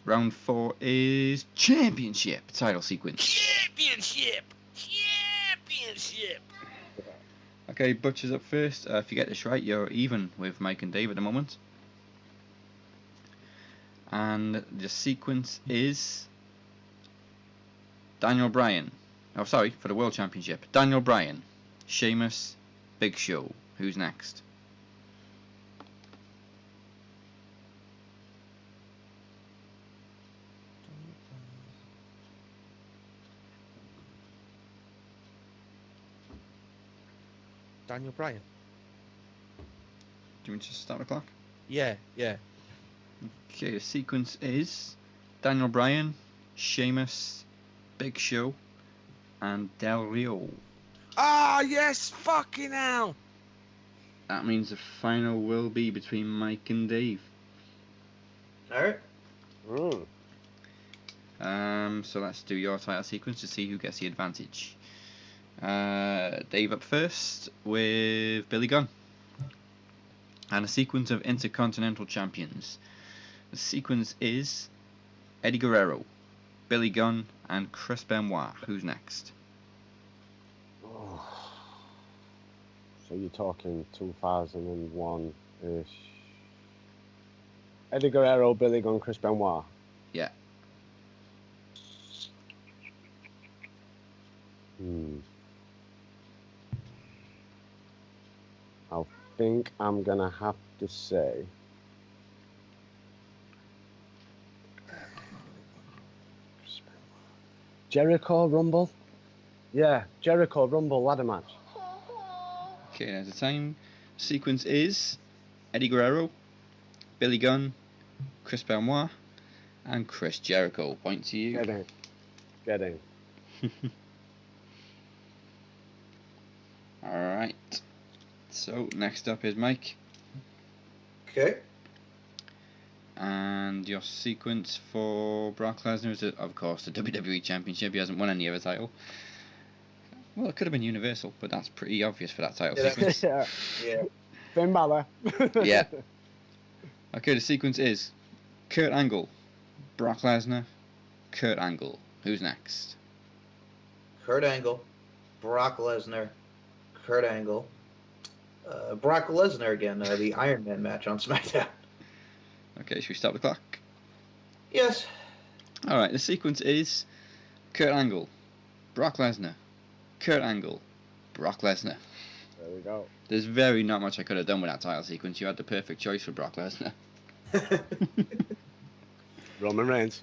Round 4 is Championship title sequence. Championship! Okay, Butcher's up first. If you get this right, you're even with Mike and Dave at the moment. And the sequence is Daniel Bryan. Oh, sorry, for the World Championship. Daniel Bryan, Sheamus, Big Show. Who's next? Daniel Bryan. Do you want to start the clock? Yeah. Okay, the sequence is Daniel Bryan, Sheamus, Big Show, and Del Rio. Ah, yes, fucking hell. That means the final will be between Mike and Dave. Alright. So let's do your title sequence to see who gets the advantage. Dave up first with Billy Gunn. And a sequence of Intercontinental Champions. The sequence is Eddie Guerrero, Billy Gunn, and Chris Benoit. Who's next? So you're talking 2001-ish. Eddie Guerrero, Billy Gunn, Chris Benoit. Yeah. I think I'm gonna have to say Jericho Rumble. Yeah, Jericho Rumble ladder match. Okay, now the time sequence is Eddie Guerrero, Billy Gunn, Chris Benoit, and Chris Jericho. Point to you. Get in. Alright. So, next up is Mike. Okay. And your sequence for Brock Lesnar is, of course, the WWE Championship. He hasn't won any other title. Well, it could have been Universal, but that's pretty obvious for that title sequence. Yeah. Finn Balor. Yeah. Okay, the sequence is Kurt Angle, Brock Lesnar, Kurt Angle. Who's next? Kurt Angle, Brock Lesnar, Kurt Angle, Brock Lesnar again, the Iron Man match on SmackDown. Okay, should we stop the clock? Yes. Alright, the sequence is Kurt Angle, Brock Lesnar, Kurt Angle, Brock Lesnar. There we go. There's very not much I could have done with that title sequence. You had the perfect choice for Brock Lesnar. Roman Reigns.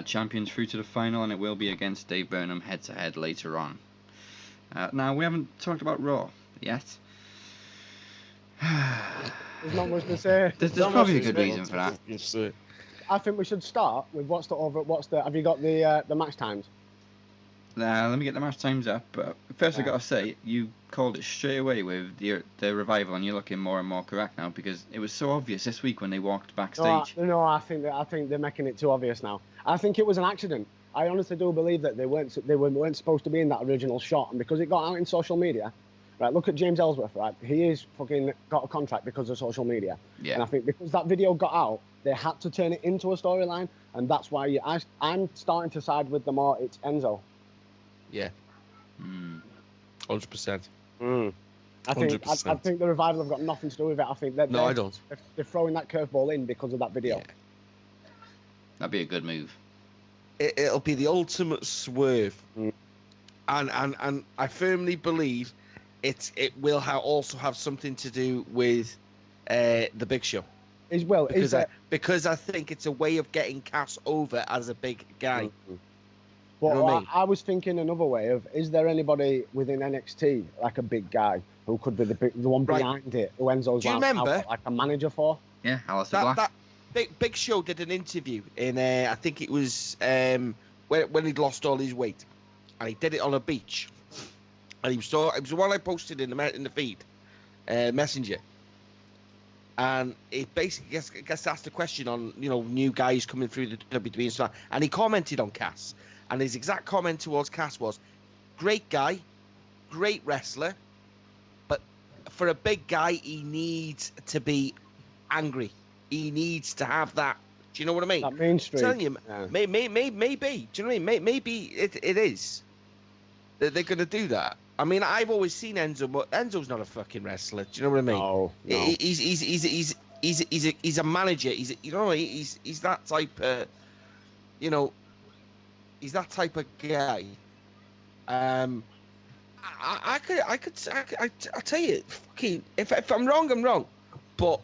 Champions through to the final, and it will be against Dave Burnham head-to-head later on. Now, we haven't talked about Raw yet. There's not much to say. There's probably a good reason for that. I think we should start with have you got the match times? Let me get the match times up. But first, I've got to say, you called it straight away with the revival, and you're looking more and more correct now, because it was so obvious this week when they walked backstage. No, I think they're making it too obvious now. I think it was an accident. I honestly do believe that they weren't supposed to be in that original shot, and because it got out in social media, right? Look at James Ellsworth, right? He is fucking got a contract because of social media. Yeah. And I think because that video got out, they had to turn it into a storyline, and that's why I'm starting to side with the more it's Enzo. Yeah. 100%. I think the revival have got nothing to do with it. I think I don't. They're throwing that curveball in because of that video. Yeah. That'd be a good move. It'll be the ultimate swerve, and I firmly believe it will also have something to do with the Big Show. Because I think it's a way of getting Cass over as a big guy. Well, you know what I mean? I was thinking another way of: is there anybody within NXT like a big guy who could be the one behind it? Who Enzo's like a manager for? Yeah, Alistair Black. That Big Show did an interview in I think it was when he'd lost all his weight, and he did it on a beach, and it was the one I posted in the feed, Messenger, and it basically gets asked a question on new guys coming through the WWE and stuff, and he commented on Cass, and his exact comment towards Cass was, "Great guy, great wrestler, but for a big guy he needs to be angry." He needs to have that. Do you know what I mean? That mainstream. I'm telling you, maybe. Do you know what I mean? Maybe it is. They're going to do that. I mean, I've always seen Enzo, but Enzo's not a fucking wrestler. Do you know what I mean? No. He's a manager. He's that type. He's that type of guy. I tell you, fucking, if I'm wrong, I'm wrong, but.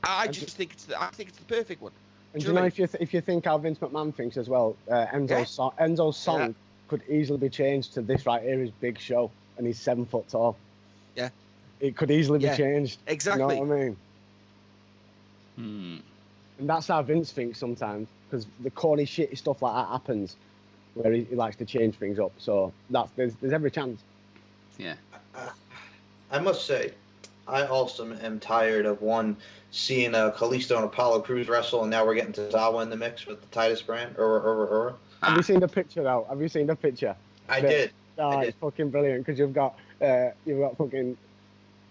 I think it's the perfect one. And do you know if you think how Vince McMahon thinks as well, Enzo's song could easily be changed to this right here is Big Show, and he's 7 foot tall. Yeah, it could easily be changed. Exactly. You know what I mean? And that's how Vince thinks sometimes, because the corny shitty stuff like that happens, where he likes to change things up. So there's every chance. Yeah. I must say, I also am tired of seeing Kalisto and Apollo Crews wrestle, and now we're getting Tozawa in the mix with the Titus brand. Have you seen the picture though? Have you seen the picture? I did. It's fucking brilliant because you've got fucking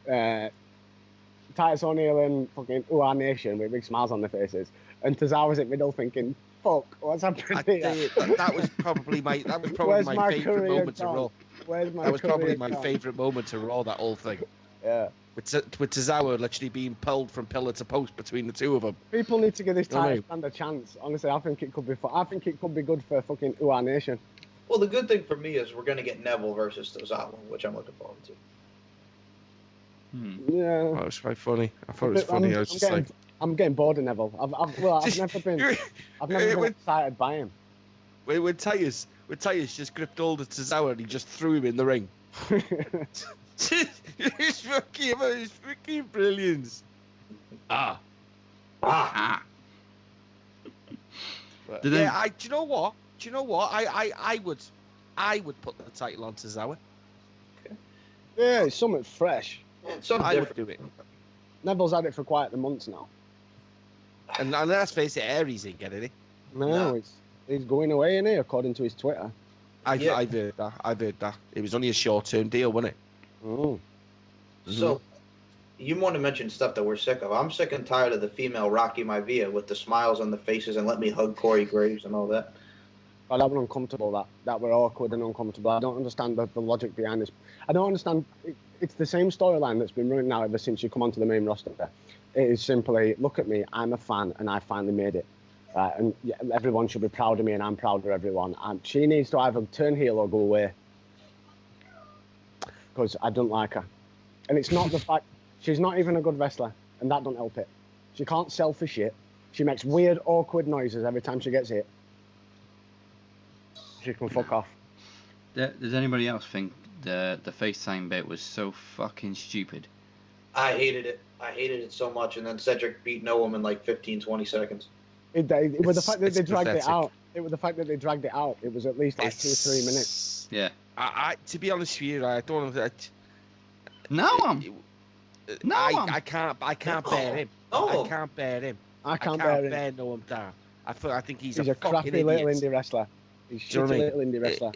Titus O'Neil and fucking UR Nation with big smiles on their faces, and Tozawa's in middle thinking, "Fuck, what's happening?" That was probably my favourite moment to Raw. That was probably my favourite moment to Raw. That whole thing. Yeah. with Tozawa literally being pulled from pillar to post between the two of them. People need to give this You know what I title stand a chance. Honestly, I think it could be. I think it could be good for fucking UR Nation. Well, the good thing for me is we're going to get Neville versus Tozawa, which I'm looking forward to. Yeah. Oh, it was quite funny. I thought it was funny. I'm getting bored of Neville. I've never been excited by him. When Titus just gripped hold of Tozawa and he just threw him in the ring. It's fucking brilliant. Ah. Do you know what? I would put the title on Tozawa. Yeah, it's something fresh. I would do it. Neville's had it for quite the months now. And let's face it, Aries ain't getting it. No, he's going away, isn't he, according to his Twitter. I've heard that. It was only a short-term deal, wasn't it? Oh. So, you want to mention stuff that we're sick of. I'm sick and tired of the female Rocky Maivia with the smiles on the faces and let me hug Corey Graves and all that. Oh, that was uncomfortable, that were awkward and uncomfortable. I don't understand the logic behind this. I don't understand. It's the same storyline that's been running now ever since you come onto the main roster. It is simply, look at me, I'm a fan and I finally made it. And everyone should be proud of me and I'm proud of everyone. And she needs to either turn heel or go away. Because I don't like her. And it's not the fact, she's not even a good wrestler, and that don't help it. She can't sell for shit. She makes weird, awkward noises every time she gets hit. She can fuck off. Does anybody else think the FaceTime bit was so fucking stupid? I hated it. I hated it so much, and then Cedric beat Noam in like 15, 20 seconds. It was the fact that they dragged it out. It was the fact that they dragged it out. It was at least like 2 or 3 minutes. Yeah. I to be honest with you, I don't know that. I can't bear him. No. I can't bear him. I can't bear him. Noam Dar. I think he's a crappy idiot. little indie wrestler. He's a shitty little indie wrestler.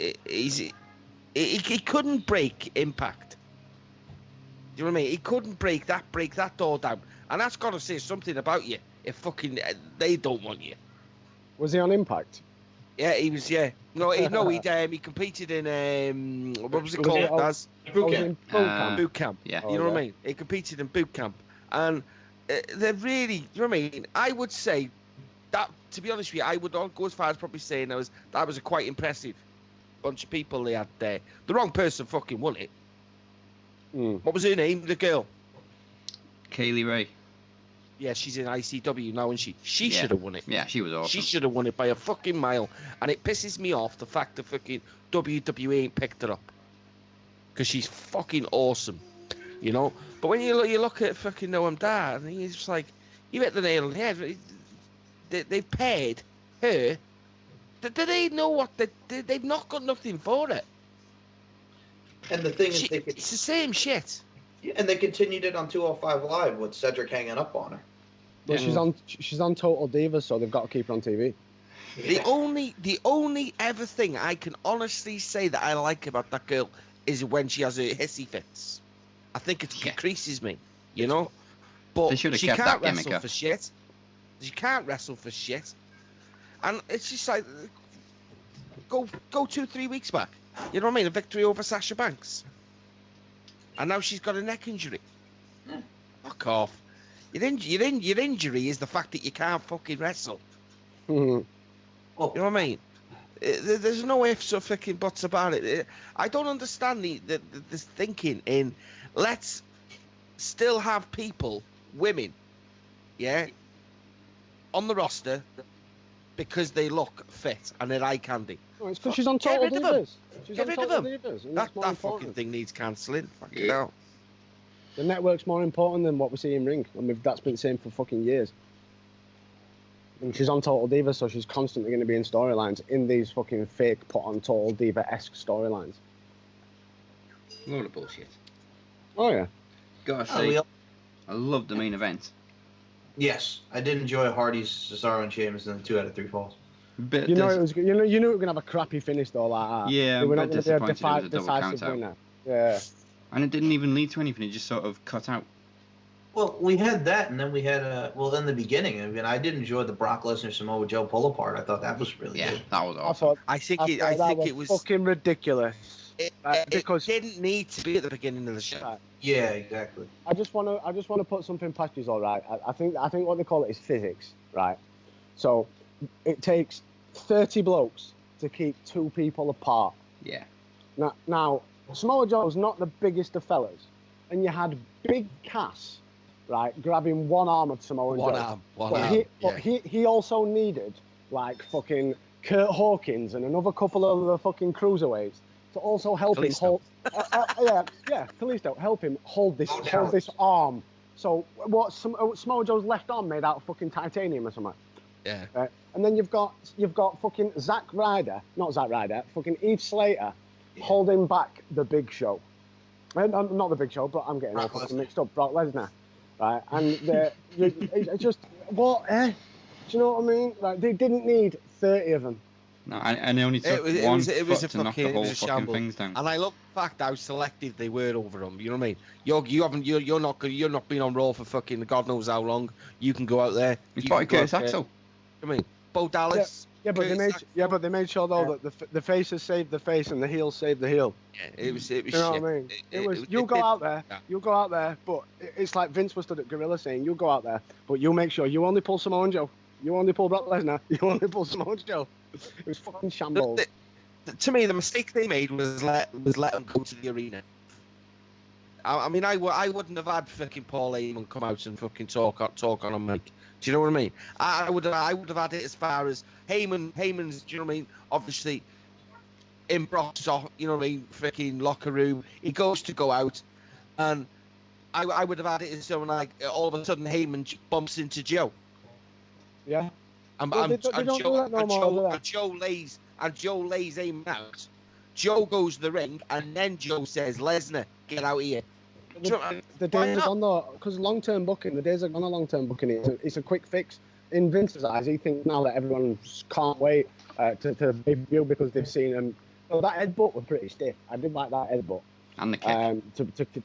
He couldn't break Impact. Do you know what I mean? He couldn't break that door down, and that's got to say something about you. If fucking they don't want you. Was he on Impact? Yeah, he was. Yeah, he competed in what was it called? Boot camp. Yeah, you know what I mean. He competed in boot camp, and they're really. You know what I mean? I would say that, to be honest with you, I would go as far as probably saying that was a quite impressive bunch of people they had there. The wrong person fucking won it. What was her name? The girl. Kaylee Ray. Yeah, she's in ICW now, isn't she? She should have won it. Yeah, she was awesome. She should have won it by a fucking mile. And it pisses me off the fact that fucking WWE ain't picked her up. Because she's fucking awesome. You know? But when you look at fucking Noam Dar, and he's just like, you hit the nail on the head. They paid her. Do they know what they've not got nothing for it? And the thing is, it's the same shit. Yeah, and they continued it on 205 Live with Cedric hanging up on her. But she's on Total Divas, so they've got to keep her on TV. The only ever thing I can honestly say that I like about that girl is when she has her hissy fits. I think it decreases me, you know. But she can't wrestle for shit. She can't wrestle for shit. And it's just like, go 2-3 weeks back. You know what I mean? A victory over Sasha Banks. And now she's got a neck injury. Fuck off. Your injury is the fact that you can't fucking wrestle. You know what I mean? There's no ifs or fucking buts about it. I don't understand this thinking in, let's still have people, women, on the roster because they look fit and they're eye candy. Oh, it's because she's on Total Divas. Get rid of them. That fucking thing needs cancelling. Fucking hell. The network's more important than what we see in ring, and that's been the same for fucking years. And she's on Total Divas, so she's constantly going to be in storylines, in these fucking fake put-on Total Diva-esque storylines. Load of bullshit. Oh, yeah. Gotta say, I love the main event. Yes, I did enjoy Hardy's, Cesaro, and Sheamus in the 2 out of 3 falls. You knew it was going to have a crappy finish though, like that. Yeah, we're I'm not going to be a decisive winner. Yeah. And it didn't even lead to anything. It just sort of cut out. Well, we had that, and then we had in the beginning. I mean, I did enjoy the Brock Lesnar Samoa Joe pull apart. I thought that was really good. That was awesome. I think it was fucking ridiculous. because it didn't need to be at the beginning of the show. Right. Yeah, exactly. I just want to put something past you, all right. I think what they call it is physics, right? So it takes 30 blokes to keep 2 people apart. Yeah. Now Samoa Joe's not the biggest of fellas, and you had Big Cass, right, grabbing one arm of Samoa Joe. But he also needed like fucking Kurt Hawkins and another couple of the fucking cruiserweights to also help him hold. Kalisto, help him hold this arm. So what? Samoa Joe's left arm made out of fucking titanium or something. Yeah. And then you've got fucking fucking Heath Slater holding back the Big Show. Not the Big Show, but I'm getting all fucking mixed up. Brock Lesnar, right? And it's just what? Do you know what I mean? Like they didn't need 30 of them. No, and they only took one foot to knock the whole fucking things down. And I love the fact how selective they were over them. You know what I mean? You're not been on Raw for fucking God knows how long. You can go out there. It's probably Curtis Axel. I mean, Bo Dallas. Yeah, but they made sure though that the faces saved the face and the heels saved the heel. Yeah, it was. You know what I mean? You go out there, but it's like Vince was stood at Gorilla saying, "You go out there, but you make sure you only pull Samoa Joe, you only pull Brock Lesnar, you only pull Samoa Joe." It was fucking shambles. To me, the mistake they made was let them go to the arena. I mean, I wouldn't have had fucking Paul Heyman come out and fucking talk on a mic. Do you know what I mean? I would have had it as far as Heyman's. Do you know what I mean? Obviously, in Brock's, you know what I mean? Freaking locker room, he goes to go out, and I would have had it as someone like all of a sudden Heyman bumps into Joe. Yeah. And Joe lays Heyman out. Joe goes to the ring, and then Joe says, "Lesnar, get out here." The days are gone though, because long-term booking. The days are gone. Long-term booking. It's a quick fix. In Vince's eyes, he thinks now that everyone can't wait to review because they've seen him. Well, that headbutt was pretty stiff. I did like that headbutt. And the kick.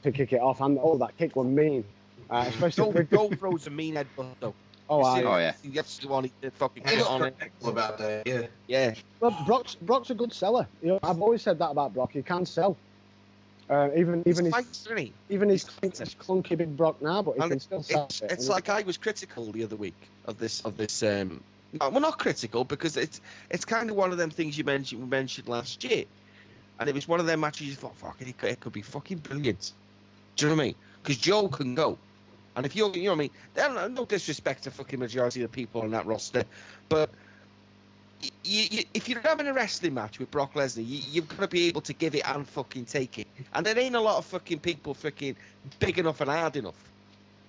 To kick it off, and that kick was mean. Especially Joe throws a mean headbutt though. Yeah. You actually want to fucking get on it. About that, yeah. Yeah. Well, Brock's a good seller. You know, I've always said that about Brock. He can sell. Even his clunky big Brock now, but he can still sell. It's like I was critical the other week of this. Well, not critical because it's kind of one of them things we mentioned last year, and it was one of them matches you thought, fuck it could be fucking brilliant. Do you know what I mean? Because Joe can go. And if you know what I mean, no disrespect to fucking majority of the people on that roster, but if you're having a wrestling match with Brock Lesnar, you've got to be able to give it and fucking take it. And there ain't a lot of fucking people fucking big enough and hard enough.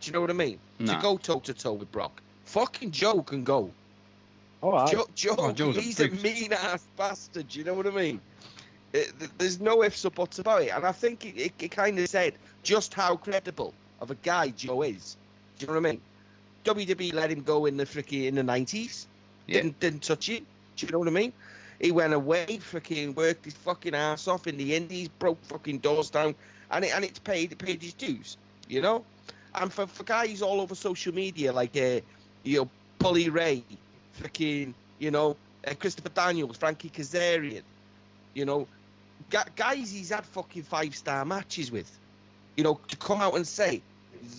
Do you know what I mean? No. To go toe to toe with Brock. Fucking Joe can go. All right. Joe, he's a mean ass bastard. Do you know what I mean? There's no ifs or buts about it, and I think it kind of said just how credible of a guy Joe is. Do you know what I mean? WWE let him go in the 90s. Yeah. Didn't touch it. Do you know what I mean? He went away, freaking worked his fucking ass off in the indies, broke fucking doors down, and it paid his dues. You know? And for guys all over social media like Bully Ray, freaking Christopher Daniels, Frankie Kazarian, guys he's had fucking 5-star matches with. To come out and say,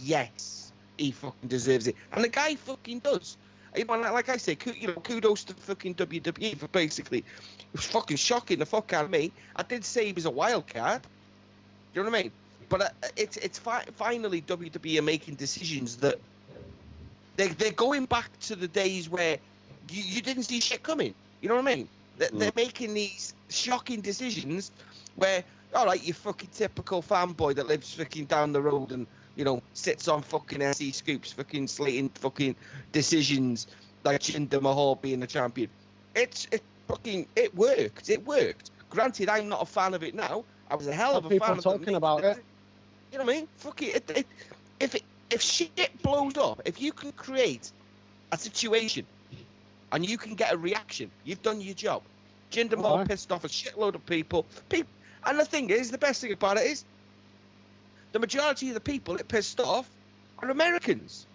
yes, he fucking deserves it. And the guy fucking does. Like I say, kudos to fucking WWE for basically, it was fucking shocking the fuck out of me. I did say he was a wild card. You know what I mean? But it's finally WWE are making decisions that they're going back to the days where you didn't see shit coming. You know what I mean? They're making these shocking decisions where, all right, you fucking typical fanboy that lives fucking down the road and, sits on fucking SE scoops, fucking slating fucking decisions like Jinder Mahal being the champion. It worked. It worked. Granted, I'm not a fan of it now. I was a hell of a fan of it. People talking about it. You know what I mean? Fuck it. If shit blows up, if you can create a situation and you can get a reaction, you've done your job. Jinder Mahal pissed off a shitload of people. And the thing is, the best thing about it is, the majority of the people it pissed off are Americans.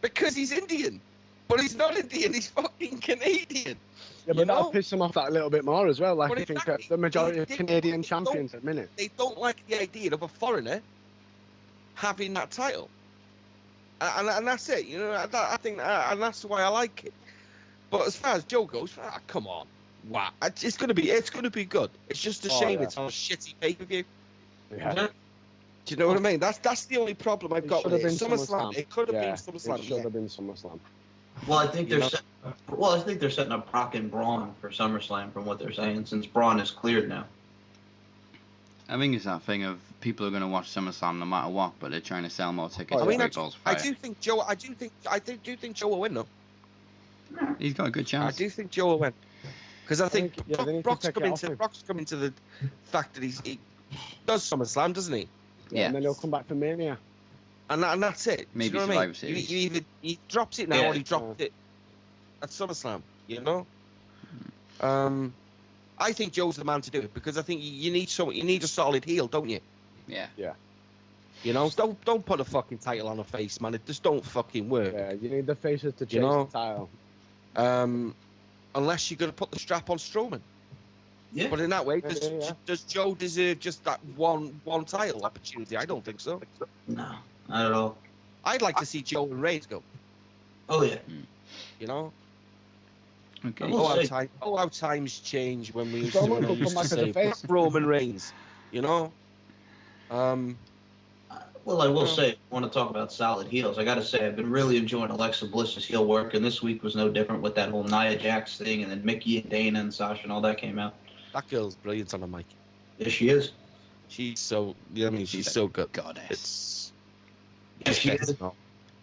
Because he's Indian. But he's not Indian, he's fucking Canadian. Yeah, but that'll piss them off that a little bit more as well. Like, I think the majority of Canadian champions at the minute. They don't like the idea of a foreigner having that title. And that's it, you know. I think, and that's why I like it. But as far as Joe goes, come on, wow, it's gonna be good. It's just a shame it's on a shitty pay-per-view. Yeah. Do you know what I mean? That's the only problem I've got with it. SummerSlam. It could have been SummerSlam. It should have been SummerSlam. Well, I think they're setting up Brock and Braun for SummerSlam, from what they're saying, since Braun is cleared now. I think it's that thing of people are going to watch SummerSlam no matter what, but they're trying to sell more tickets. I mean, I do think Joe will win though. He's got a good chance. I do think Joe will win because I think Brock's coming to the fact that he does SummerSlam, doesn't he? Yeah, and then he'll come back for Mania. And that's it. Maybe you know Survivor what I mean? Series. He drops it now, or he dropped it at SummerSlam. You know. I think Joe's the man to do it because I think you need a solid heel, don't you? Yeah. Yeah. You know, don't put a fucking title on a face, man. It just don't fucking work. Yeah, you need the faces to chase the title. Unless you're gonna put the strap on Strowman. Yeah. But in that way, does Joe deserve just that one title opportunity? I don't think so. No, not at all. I'd like to see Joe and Reigns go. Oh yeah. You know. Okay. How times change when we used Strowman to could come back as a face. Roman Reigns. You know. Well, I will say, I want to talk about solid heels. I got to say, I've been really enjoying Alexa Bliss's heel work, and this week was no different with that whole Nia Jax thing, and then Mickey and Dana and Sasha and all that came out. That girl's brilliant on the mic. Yes, she is. She's so. I mean, she's so good. Goddess. Yes, she is.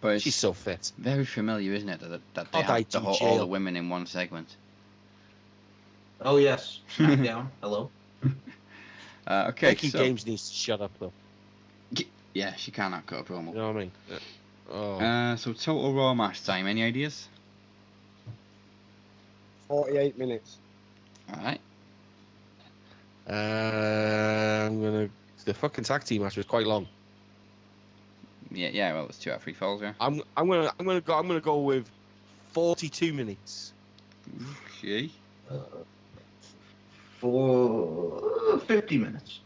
But she's so fit. Very familiar, isn't it? That they have all the women in one segment. Oh yes, SmackDown. Hello. Okay. Becky James needs to shut up though. Yeah, she cannot cut a promo. You know what I mean? So total Raw match time. Any ideas? 48 minutes. All right. The fucking tag team match was quite long. Yeah. Well, it's 2 out of 3 falls. Yeah. I'm gonna go with 42 minutes. Okay. For 50 minutes.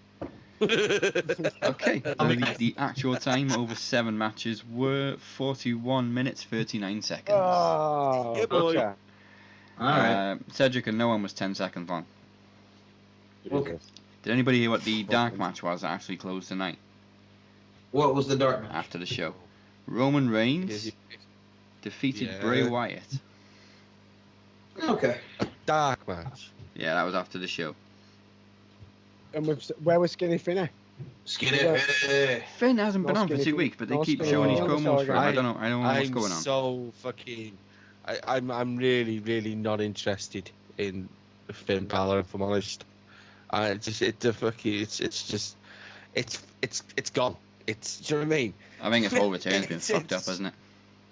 Okay. The actual time over 7 matches were 41 minutes 39 seconds. Oh, yeah, boy. gotcha. All right. Cedric and no one was 10 seconds long. Okay. Did anybody hear what the dark match was that actually closed tonight What was the dark match? after the show? Roman Reigns defeated Bray Wyatt. Okay. A dark match. Yeah, that was after the show. And where was Skinny Finny? Skinny. Finn hasn't been on for 2 weeks, but they keep showing his promos for him. I don't know what's going on. I'm so fucking. I'm really, really not interested in Finn Balor, if I'm honest. It's gone. Do you know what I mean? I think his whole return's been fucked up, hasn't it?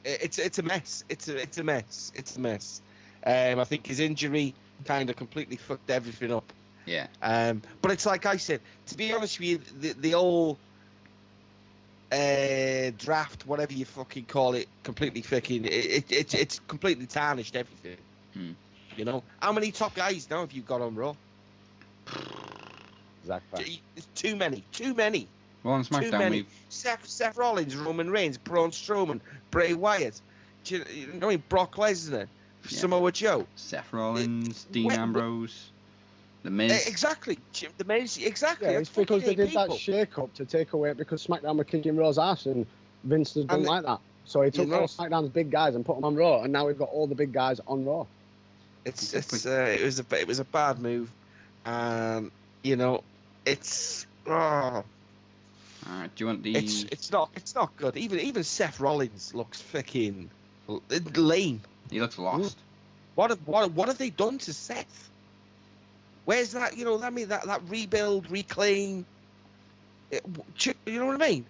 It's a mess. It's a mess. I think his injury kind of completely fucked everything up. Yeah. But it's like I said, to be honest with you, the old draft, whatever you fucking call it, completely fucking it's completely tarnished everything. You know, how many top guys now have you got on Raw? Exactly. It's too many. Well, on SmackDown, Seth Rollins, Roman Reigns, Braun Strowman, Bray Wyatt, you know, I mean, Brock Lesnar, Samoa Joe, Seth Rollins, Dean Ambrose, The Miz. Exactly, The Miz. Exactly. Yeah, it's because they did that shake-up to take away because SmackDown were kicking Raw's ass and Vince didn't like that. So he took all SmackDown's big guys and put them on Raw, and now we've got all the big guys on Raw. It was a bad move, you know, it's. Do you want the? It's not good. Even Seth Rollins looks fucking lame. He looks lost. What have they done to Seth? Where's that? You know, I mean that rebuild, reclaim. You know what I mean?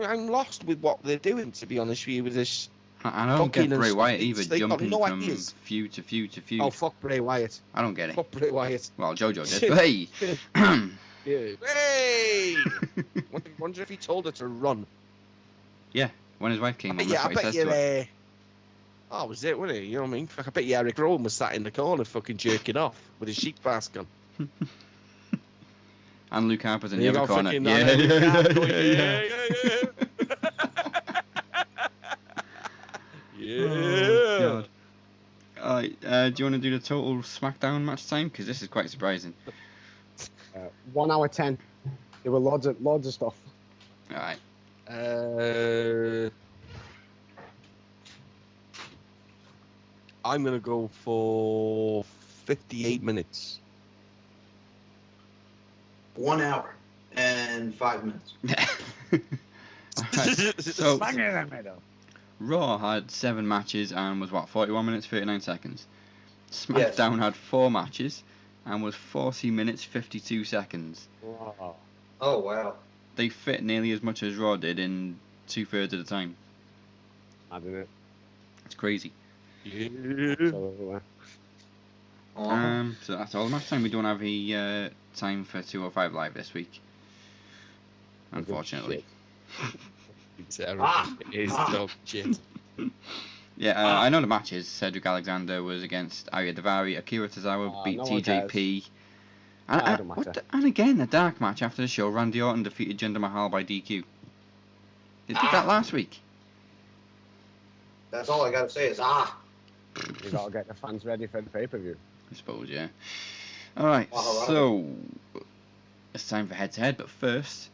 I'm lost with what they're doing, to be honest with you, with this. I don't get Bray Wyatt either, jumping from feud to feud to feud. Oh, fuck Bray Wyatt. I don't get it. Fuck Bray Wyatt. Well, Jojo did, but hey. Hey! Wonder if he told her to run. Yeah, when his wife came on. I bet you Oh, was it, wasn't it? You know what I mean? I bet you Eric Rowan was sat in the corner fucking jerking off with his chic mask on. And Luke Harper's in the other corner. Fucking, Yeah. Yeah. Oh, God. Alright, do you want to do the total SmackDown match time? Because this is quite surprising. 1 hour 10. There were loads of stuff. Alright. I'm going to go for 58 minutes. 1 hour and 5 minutes. Alright, so Raw had 7 matches and was 41 minutes 39 seconds. SmackDown had 4 matches and was 40 minutes 52 seconds. Wow. Oh wow. They fit nearly as much as Raw did in 2/3 of the time. I did it. It's crazy. Yeah. So that's all the match time. We don't have a time for 205 Live this week, unfortunately. It's dog shit. Yeah, I know the matches. Cedric Alexander was against Arya Daivari. Akira Tozawa beat no one TJP. cares. And again, a dark match after the show. Randy Orton defeated Jinder Mahal by DQ. They did that last week. That's all I gotta say is You gotta get the fans ready for the pay-per-view. I suppose, yeah. Alright, so it's time for head-to-head, but first,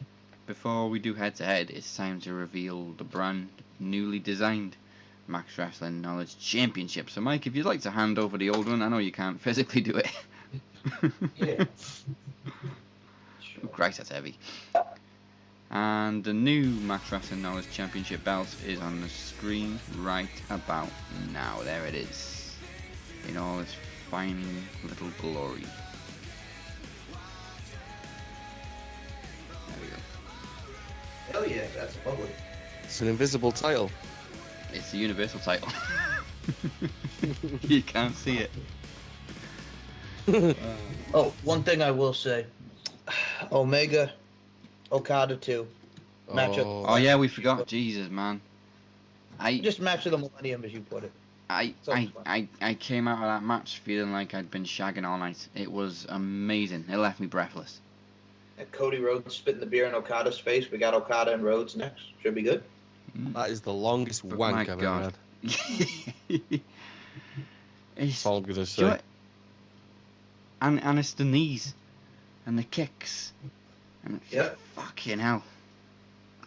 before we do head-to-head, it's time to reveal the brand newly designed Max Wrestling Knowledge Championship. So Mike, if you'd like to hand over the old one, I know you can't physically do it. Yeah. Oh, Christ, that's heavy. And the new Max Wrestling Knowledge Championship belt is on the screen right about now. There it is, in all its fine little glory. There we go. Hell yeah, that's lovely. It's an invisible title. It's the universal title. You can't see it. Oh, one thing I will say. Omega, Okada 2. Match of, Oh yeah, we forgot. Jesus, man. just match of the millennium, as you put it. I came out of that match feeling like I'd been shagging all night. It was amazing. It left me breathless. And Cody Rhodes spitting the beer in Okada's face. We got Okada and Rhodes next. Should be good. That is the longest wank I've ever had. That's all I'm gonna say. And it's the knees and the kicks. And fucking hell.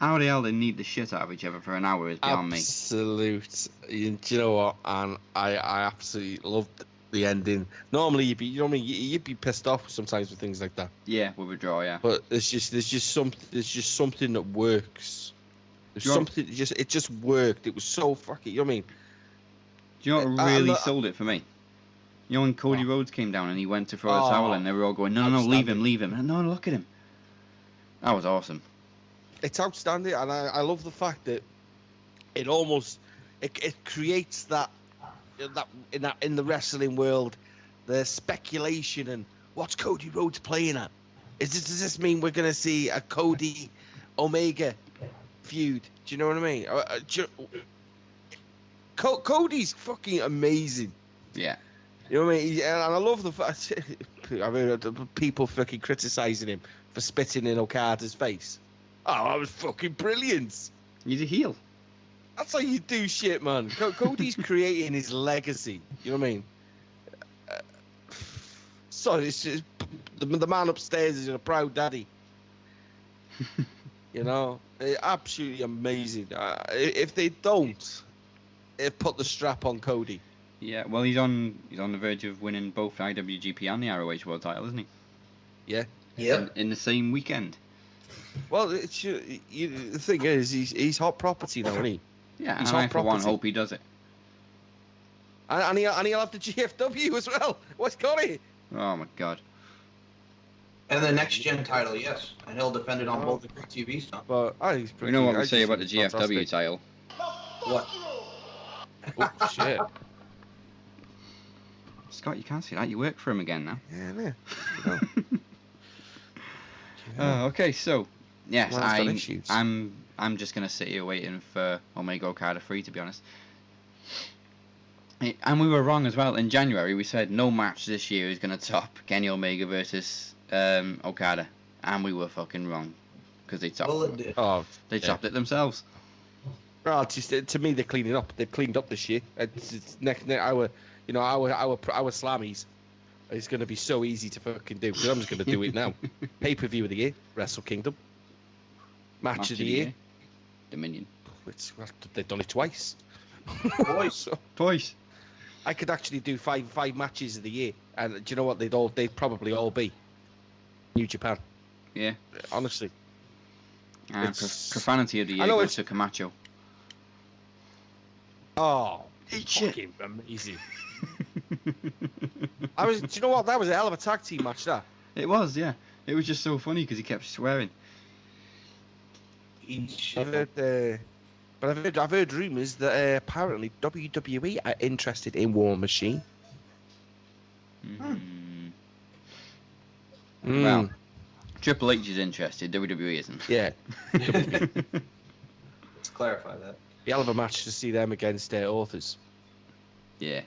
How the hell they need the shit out of each other for an hour is beyond me. Absolute. Do you know what? And I absolutely loved the ending. Normally you'd be pissed off sometimes with things like that. Yeah, with a draw, yeah. But there's just something that works. It just worked. It was so fucking. You know what I mean? Do you know what really sold it for me? You know when Cody Rhodes came down and he went to throw the towel in, they were all going, no, leave him. And no, look at him. That was awesome. It's outstanding, and I love the fact that it almost it creates that in the wrestling world, the speculation and what's Cody Rhodes playing at? Does this mean we're gonna see a Cody Omega feud? Do you know what I mean? Cody's fucking amazing. Yeah. You know what I mean? And I love the fact. I mean, people fucking criticizing him for spitting in Okada's face. Oh, that was fucking brilliant. He's a heel. That's how you do shit, man. Cody's creating his legacy. You know what I mean? So it's just, the man upstairs is a proud daddy. You know, absolutely amazing. If they don't, put the strap on Cody. Yeah, well, he's on the verge of winning both IWGP and the ROH World Title, isn't he? Yeah. Yeah. In the same weekend. Well, the thing is, he's hot property now, isn't he? Yeah, he's and hot I for property. one hope he does it. And he'll have the GFW as well. What's got it? Oh my god. And the next gen title, yes, and he'll defend it on both the TV stuff. But we know what we say about the GFW title. What? Oh shit. Scott, you can't see that. You work for him again now. Yeah. Okay, so yes, well, I'm just gonna sit here waiting for Omega Okada 3, to be honest. And we were wrong as well. In January, we said no match this year is going to top Kenny Omega versus Okada. And we were fucking wrong. Because they topped it themselves. Well, it's just, to me, they're cleaning up. They've cleaned up this year. It's next our slammies. It's going to be so easy to fucking do. Because I'm just going to do it now. Pay-per-view of the year, Wrestle Kingdom. Match of the year, Dominion. They've done it twice. Twice. I could actually do five matches of the year, and do you know what? They'd probably all be New Japan. Yeah. Honestly. Profanity of the year goes to Camacho. Oh, fucking amazing. Do you know what? That was a hell of a tag team match, that. It was, yeah. It was just so funny because he kept swearing. I've heard rumours that apparently WWE are interested in War Machine. Well, Triple H is interested, WWE isn't. Yeah. Let's clarify that. The hell of a match to see them against authors. Yeah.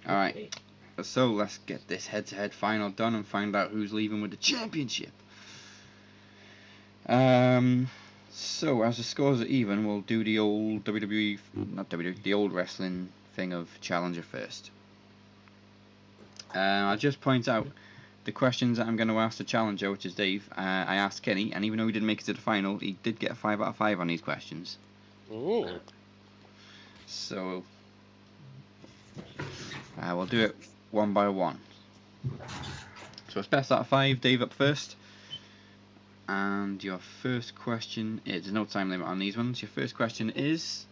Alright. So let's get this head-to-head final done and find out who's leaving with the championship. So as the scores are even, we'll do the old the old wrestling thing of Challenger first. I'll just point out the questions that I'm going to ask the Challenger, which is Dave. I asked Kenny, and even though he didn't make it to the final, he did get a 5 out of 5 on these questions. Ooh. So we'll do it one by one. So it's best out of 5. Dave up first. And your first question is, there's no time limit on these ones. Your first question is,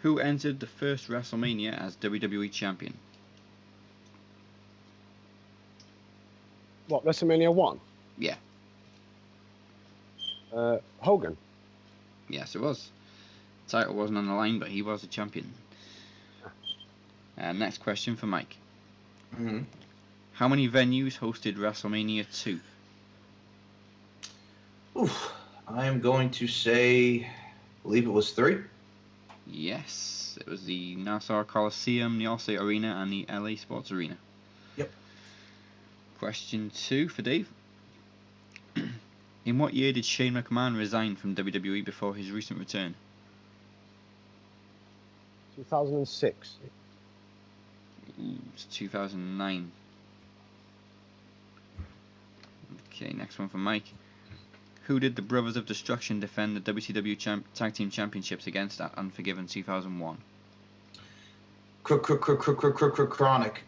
who entered the first WrestleMania as WWE Champion? What, WrestleMania 1? Yeah. Hogan? Yes, it was. Title wasn't on the line, but he was the champion. Next question for Mike. Mm-hmm. How many venues hosted WrestleMania 2? Oof. I am going to say, I believe it was 3. Yes, it was the Nassau Coliseum, the Allstate Arena, and the LA Sports Arena. Yep. Question 2 for Dave. In what year did Shane McMahon resign from WWE before his recent return? 2006. Ooh, it's 2009. Okay, next one for Mike. Who did the Brothers of Destruction defend the WCW Tag Team Championships against at Unforgiven 2001? Chronic.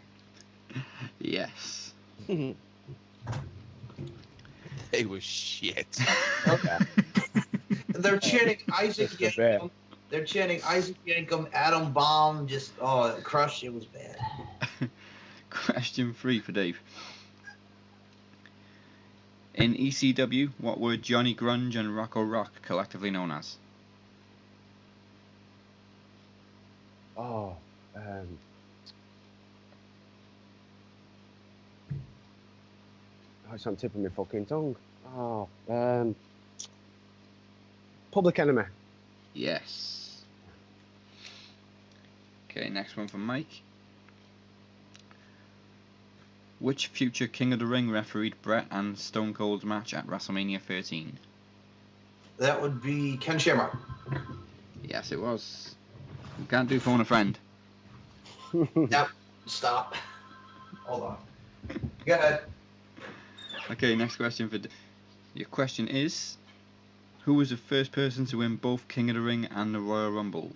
Yes. It was shit. Okay. They're chanting Isaac Yankum. They're chanting Isaac Yankum, Adam Bomb, Crush. It was bad. Question 3 for Dave. In ECW, what were Johnny Grunge and Rocco Rock collectively known as? It's on the tip of my fucking tongue. Public Enemy. Yes. Okay, next one from Mike. Which future King of the Ring refereed Brett and Stone Cold's match at WrestleMania 13? That would be Ken Shamrock. Yes, it was. You can't do phone a friend. Yep. Stop. Hold on. Go ahead. Okay, next question for... Your question is, who was the first person to win both King of the Ring and the Royal Rumble?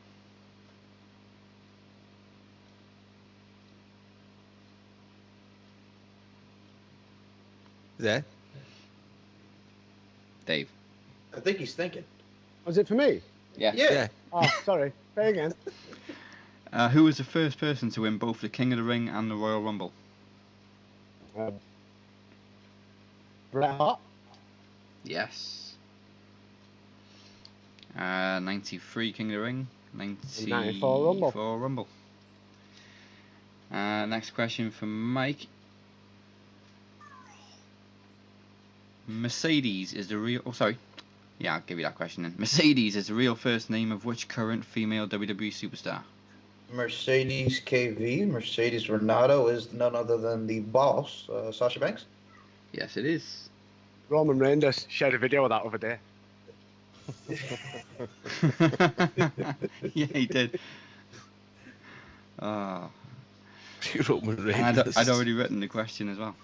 There. Dave. I think he's thinking. Was it for me? Yeah. Yeah. Oh, sorry. Say again. Who was the first person to win both the King of the Ring and the Royal Rumble? Bret Hart? Yes. 93 King of the Ring. 94 Rumble. Next question from Mike. Mercedes is the real... Oh, sorry. Yeah, I'll give you that question then. Mercedes is the real first name of which current female WWE superstar? Mercedes KV, Mercedes Renato is none other than the boss, Sasha Banks. Yes, it is. Roman Reigns shared a video of that other day. Yeah, he did. Roman And Reigns. I'd already written the question as well.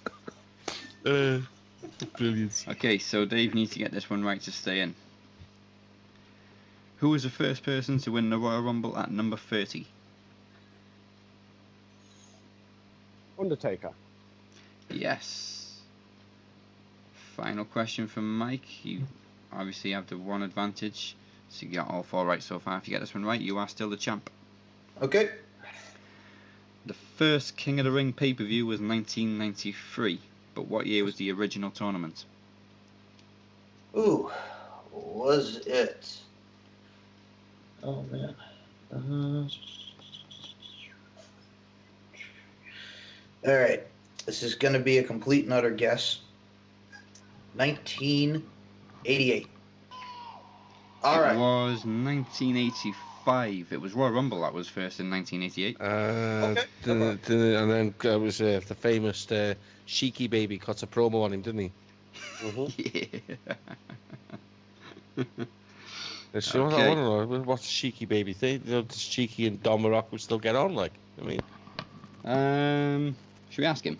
Brilliant. Okay, so Dave needs to get this one right to stay in. Who was the first person to win the Royal Rumble at number 30? Undertaker. Yes. Final question from Mike. You obviously have the one advantage, so you got all 4 right so far. If you get this one right, you are still the champ. Okay. The first King of the Ring pay-per-view was 1993, but what year was the original tournament? Ooh, was it? Oh man. All right. This is going to be a complete and utter guess. 1988. All right. It was 1985. It was Royal Rumble that was first in 1988. And then it was the famous Sheiky baby cut a promo on him, didn't he? Yeah. So I don't know what's the Sheiky baby thing. You know, does Sheiky and Don Morocco would still get on? Like, I mean, should we ask him?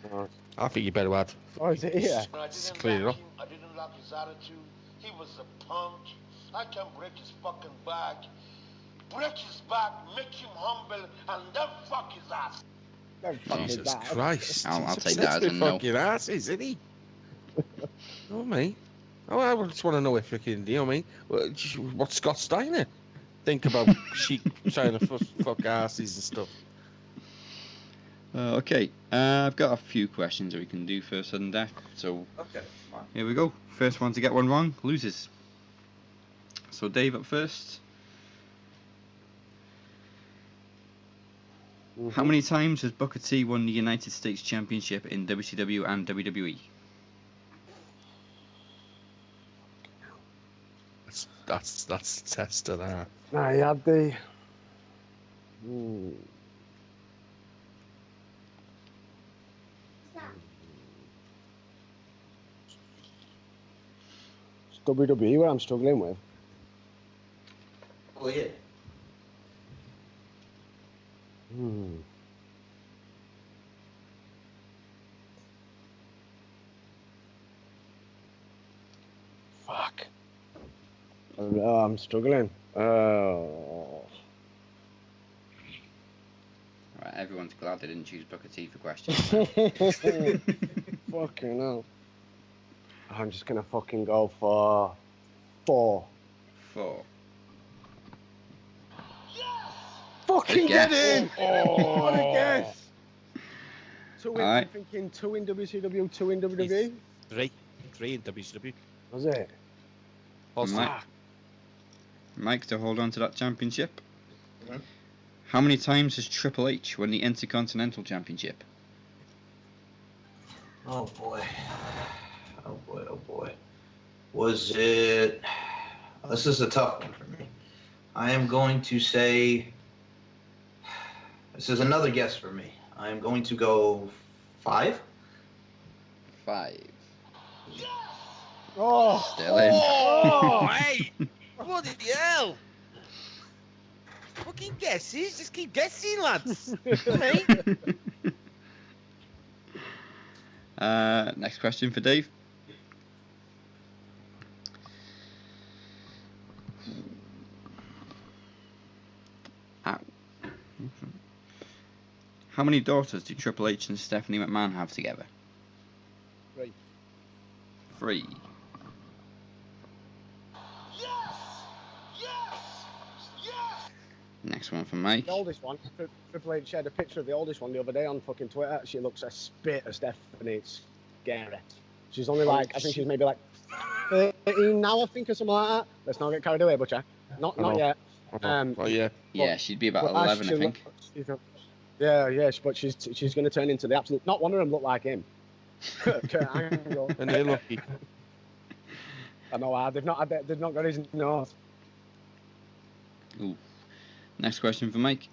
I think you better add. Oh, is it here? Just clear it up. I didn't like his attitude. He was a punk. I can break his fucking back. Break his back, make him humble, and then fuck his ass. Jesus Christ. I'll take that as a no. Fucking ass, isn't he? Oh, mate. Oh, I just want to know if freaking, you know what I mean? What Scott Steiner think about Sheik trying to fuck asses and stuff. Okay, I've got a few questions that we can do for sudden death. So here we go. First one to get one wrong loses. So Dave up first. How many times has Booker T won the United States Championship in WCW and WWE? That's the test of that. Nah, he had the. It's WWE what I'm struggling with. Oh yeah. Fuck. I'm struggling. Right, everyone's glad they didn't choose Booker T for questions. Fucking hell. I'm just gonna fucking go for 4. 4. Fucking get in! Oh. What a guess! 2 in, Alright. I'm thinking 2 in WCW, 2 in WWE. 3 in WCW. Was it? Mike to hold on to that championship. Mhm. How many times has Triple H won the Intercontinental Championship? Oh boy. Oh boy. Oh boy. Was it? This is a tough one for me. I am going to say. This is another guess for me. I am going to go 5. 5. Oh! Still in. Oh, hey! Bloody hell! Fucking guesses, just keep guessing, lads. Next question for Dave. How many daughters do Triple H and Stephanie McMahon have together? 3. 3. Next one for Mike. The oldest one, Triple H shared a picture of the oldest one the other day on fucking Twitter. She looks a spit of Stephanie. It's scary. She's only like, I think she's maybe like 13 now, I think, or something like that. Let's not get carried away, Butcher. Not yet. Yeah, she'd be about 11, I think. But she's going to turn into the absolute. Not one of them look like him. Kurt Angle. And they're lucky. I know. They've not got his nose. Ooh. Next question for Mike.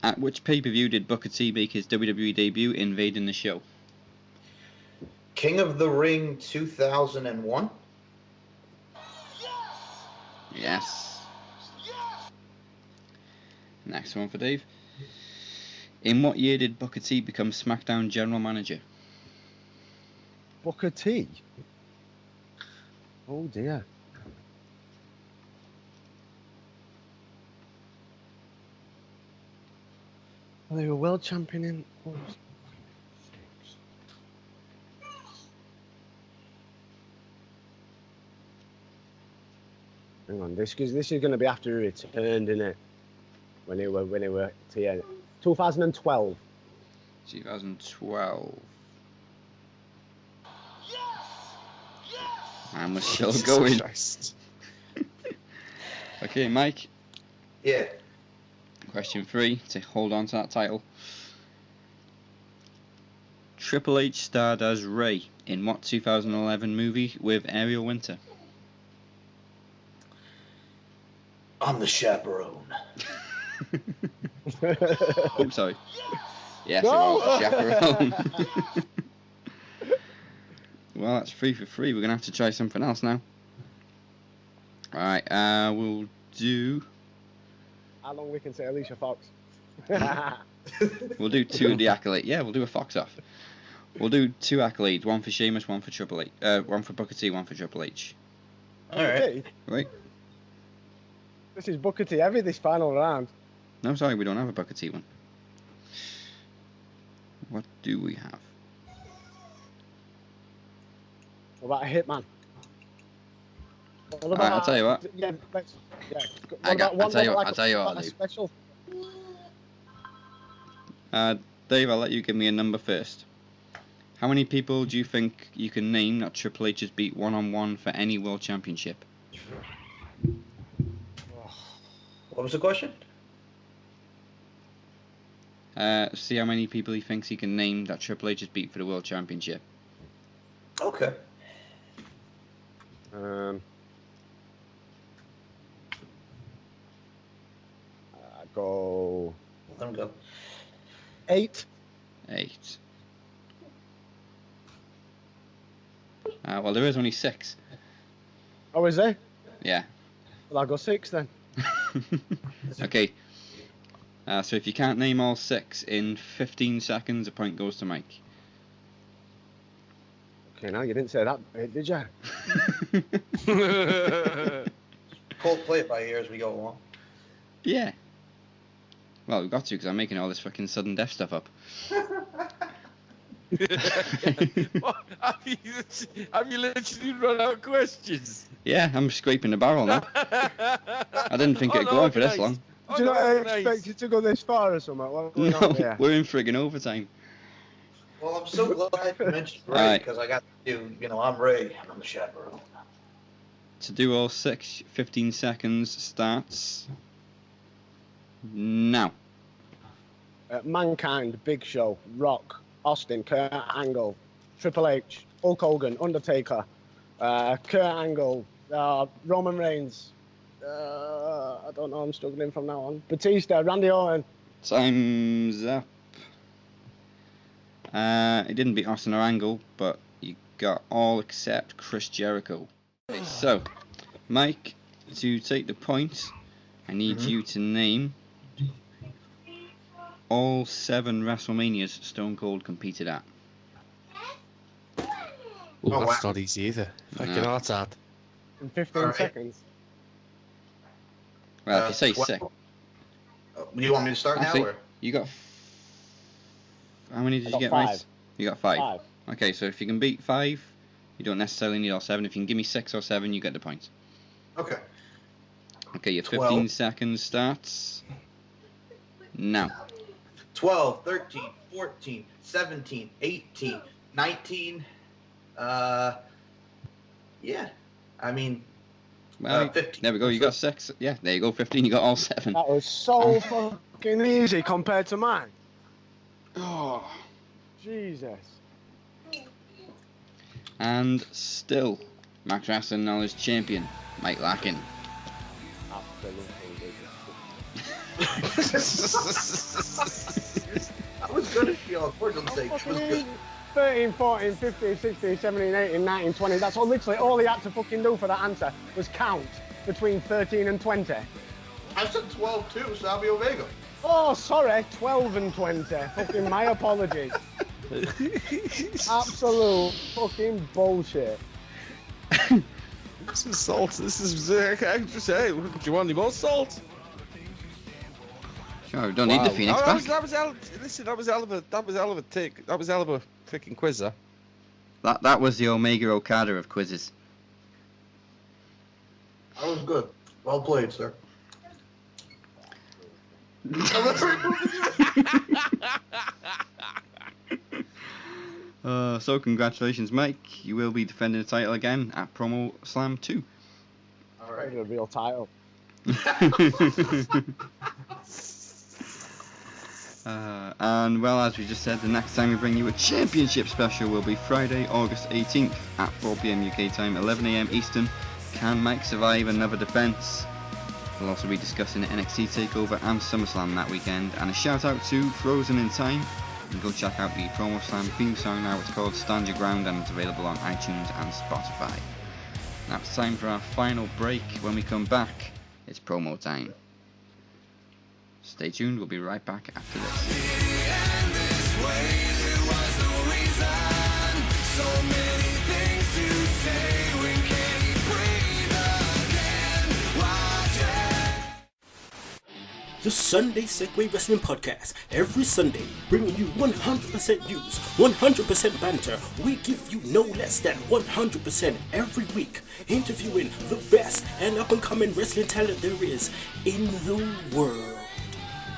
At which pay-per-view did Booker T make his WWE debut invading the show? King of the Ring 2001. Yes. Next one for Dave. In what year did Booker T become SmackDown General Manager? Booker T? Oh dear. Well, they were world champion in... Hang on, this is going to be after he returned, isn't it? When he were TN. 2012. 2012. And we're still going. Okay, Mike. Yeah. Question 3 to hold on to that title. Triple H starred as Ray in what 2011 movie with Ariel Winter? I'm the chaperone. Oh, sorry. Yes, No! it was Chaperone. Well, that's 3 for 3. We're going to have to try something else now. Alright, we'll do... How long we can say Alicia Fox? We'll do 2 of the accolade. Yeah, we'll do a Fox off. We'll do 2 accolades. 1 for Sheamus, 1 for Triple H. 1 for Booker T, 1 for Triple H. Alright. Right. This is Booker T heavy this final round. No, sorry, we don't have a Booker T one. What do we have? What about a Hitman? Alright, I'll tell you what. Yeah, let's... Yeah. I'll tell you what, I'll tell you what, a Dave. special. Dave, I'll let you give me a number first. How many people do you think you can name that Triple H has beat one-on-one for any World Championship? What was the question? See how many people he thinks he can name that Triple H has beat for the World Championship. Okay. Go. Let him go. 8. 8. Well, there is only 6. Oh, is there? Yeah. Well, I'll go 6 then. Okay. So if you can't name all 6 in 15 seconds, a point goes to Mike. Okay, now you didn't say that bit, did you? Cold play it by ear as we go along. Yeah. Well, we've got to, because I'm making all this fucking sudden death stuff up. What? Have you literally run out of questions? Yeah, I'm scraping the barrel now. I didn't think it'd go on for this long. Did you not expect it to go this far or something? What's going on here? We're in friggin' overtime. Well, I'm so glad you mentioned Ray, because I got to do, I'm Ray, and I'm the chaperone. To do all 6, 15 seconds starts now. Mankind, Big Show, Rock, Austin, Kurt Angle, Triple H, Hulk Hogan, Undertaker, Kurt Angle, Roman Reigns. I don't know, I'm struggling from now on. Batista, Randy Orton. Time's up. It didn't beat Austin or Angle, but you got all except Chris Jericho. Okay, so, Mike, to take the point, I need you to name all 7 WrestleManias Stone Cold competed at. Oh, that's not easy either. Fucking heart hard. In 15 seconds. Well, if you say 6. Do you want me to start now? Or? You got... How many did you get, 5. Mike? You got 5. 5. Okay, so if you can beat 5, you don't necessarily need all 7. If you can give me 6 or 7, you get the point. Okay. Okay, your 15 12. seconds starts now. 12, 13, 14, 17, 18, 19. Yeah. I mean, Well, 15. there we go, you got 6. Yeah, there you go, 15, you got all 7. That was so fucking easy compared to mine. Oh. Jesus. And still, Max Wrestling Knowledge Champion, Mike Larkin. That was good if you for goodness sake. It was good. 13, 14, 15, 16, 17, 18, 19, 20. That's all, literally all he had to fucking do for that answer was count between 13 and 20. I said 12 too, Savio Vega. Oh, sorry, 12 and 20. Fucking my apologies. Absolute fucking bullshit. Some salt. This is. I just say, do you want any more salt? Sure, we don't need the Phoenix back. That was hell of a tick. That was hell of a freaking quiz, huh? That was the Omega Okada of quizzes. That was good. Well played, sir. So congratulations, Mike. You will be defending the title again at Promo Slam 2. All right, a real title. And well, as we just said, the next time we bring you a championship special will be Friday, August 18th at 4 PM UK time, 11 AM Eastern. Can Mike survive another defense? We'll also be discussing NXT Takeover and SummerSlam that weekend. And a shout out to Frozen in Time. You can go check out the Promo Slam theme song now. It's called Stand Your Ground and it's available on iTunes and Spotify. Now it's time for our final break. When we come back, it's promo time. Stay tuned, we'll be right back after this. The Sunday Segway Wrestling Podcast. Every Sunday, bringing you 100% news, 100% banter. We give you no less than 100% every week, interviewing the best and up-and-coming wrestling talent there is in the world.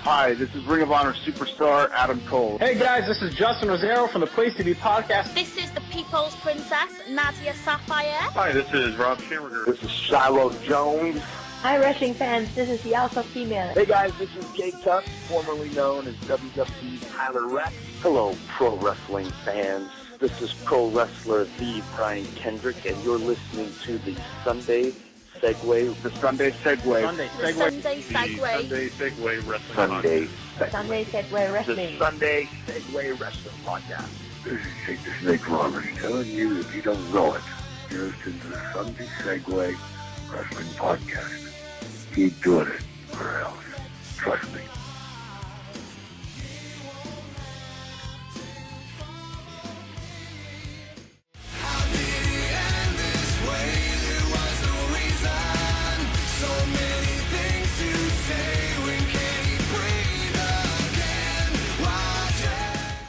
Hi, this is Ring of Honor superstar Adam Cole. Hey guys, this is Justin Rosero from the Place to Be podcast. This is the People's Princess, Nadia Sapphire. Hi, this is Rob Shammerger. This is Shiloh Jones. Hi wrestling fans, this is the Alpha Female. Hey guys, this is Jake Tuck, formerly known as WWE's Tyler Rex. Hello, pro wrestling fans. This is pro wrestler the Brian Kendrick, and you're listening to the Sunday Segway. The Sunday Segway. Sunday Segway. Sunday Segway Wrestling Sunday Podcast. Sunday Segway Wrestling. The Sunday Segway Wrestling Podcast. This is Jake the Snake Roberts telling you, if you don't know it, you're listening to the Sunday Segway Wrestling Podcast. Keep doing it, or else. Trust me.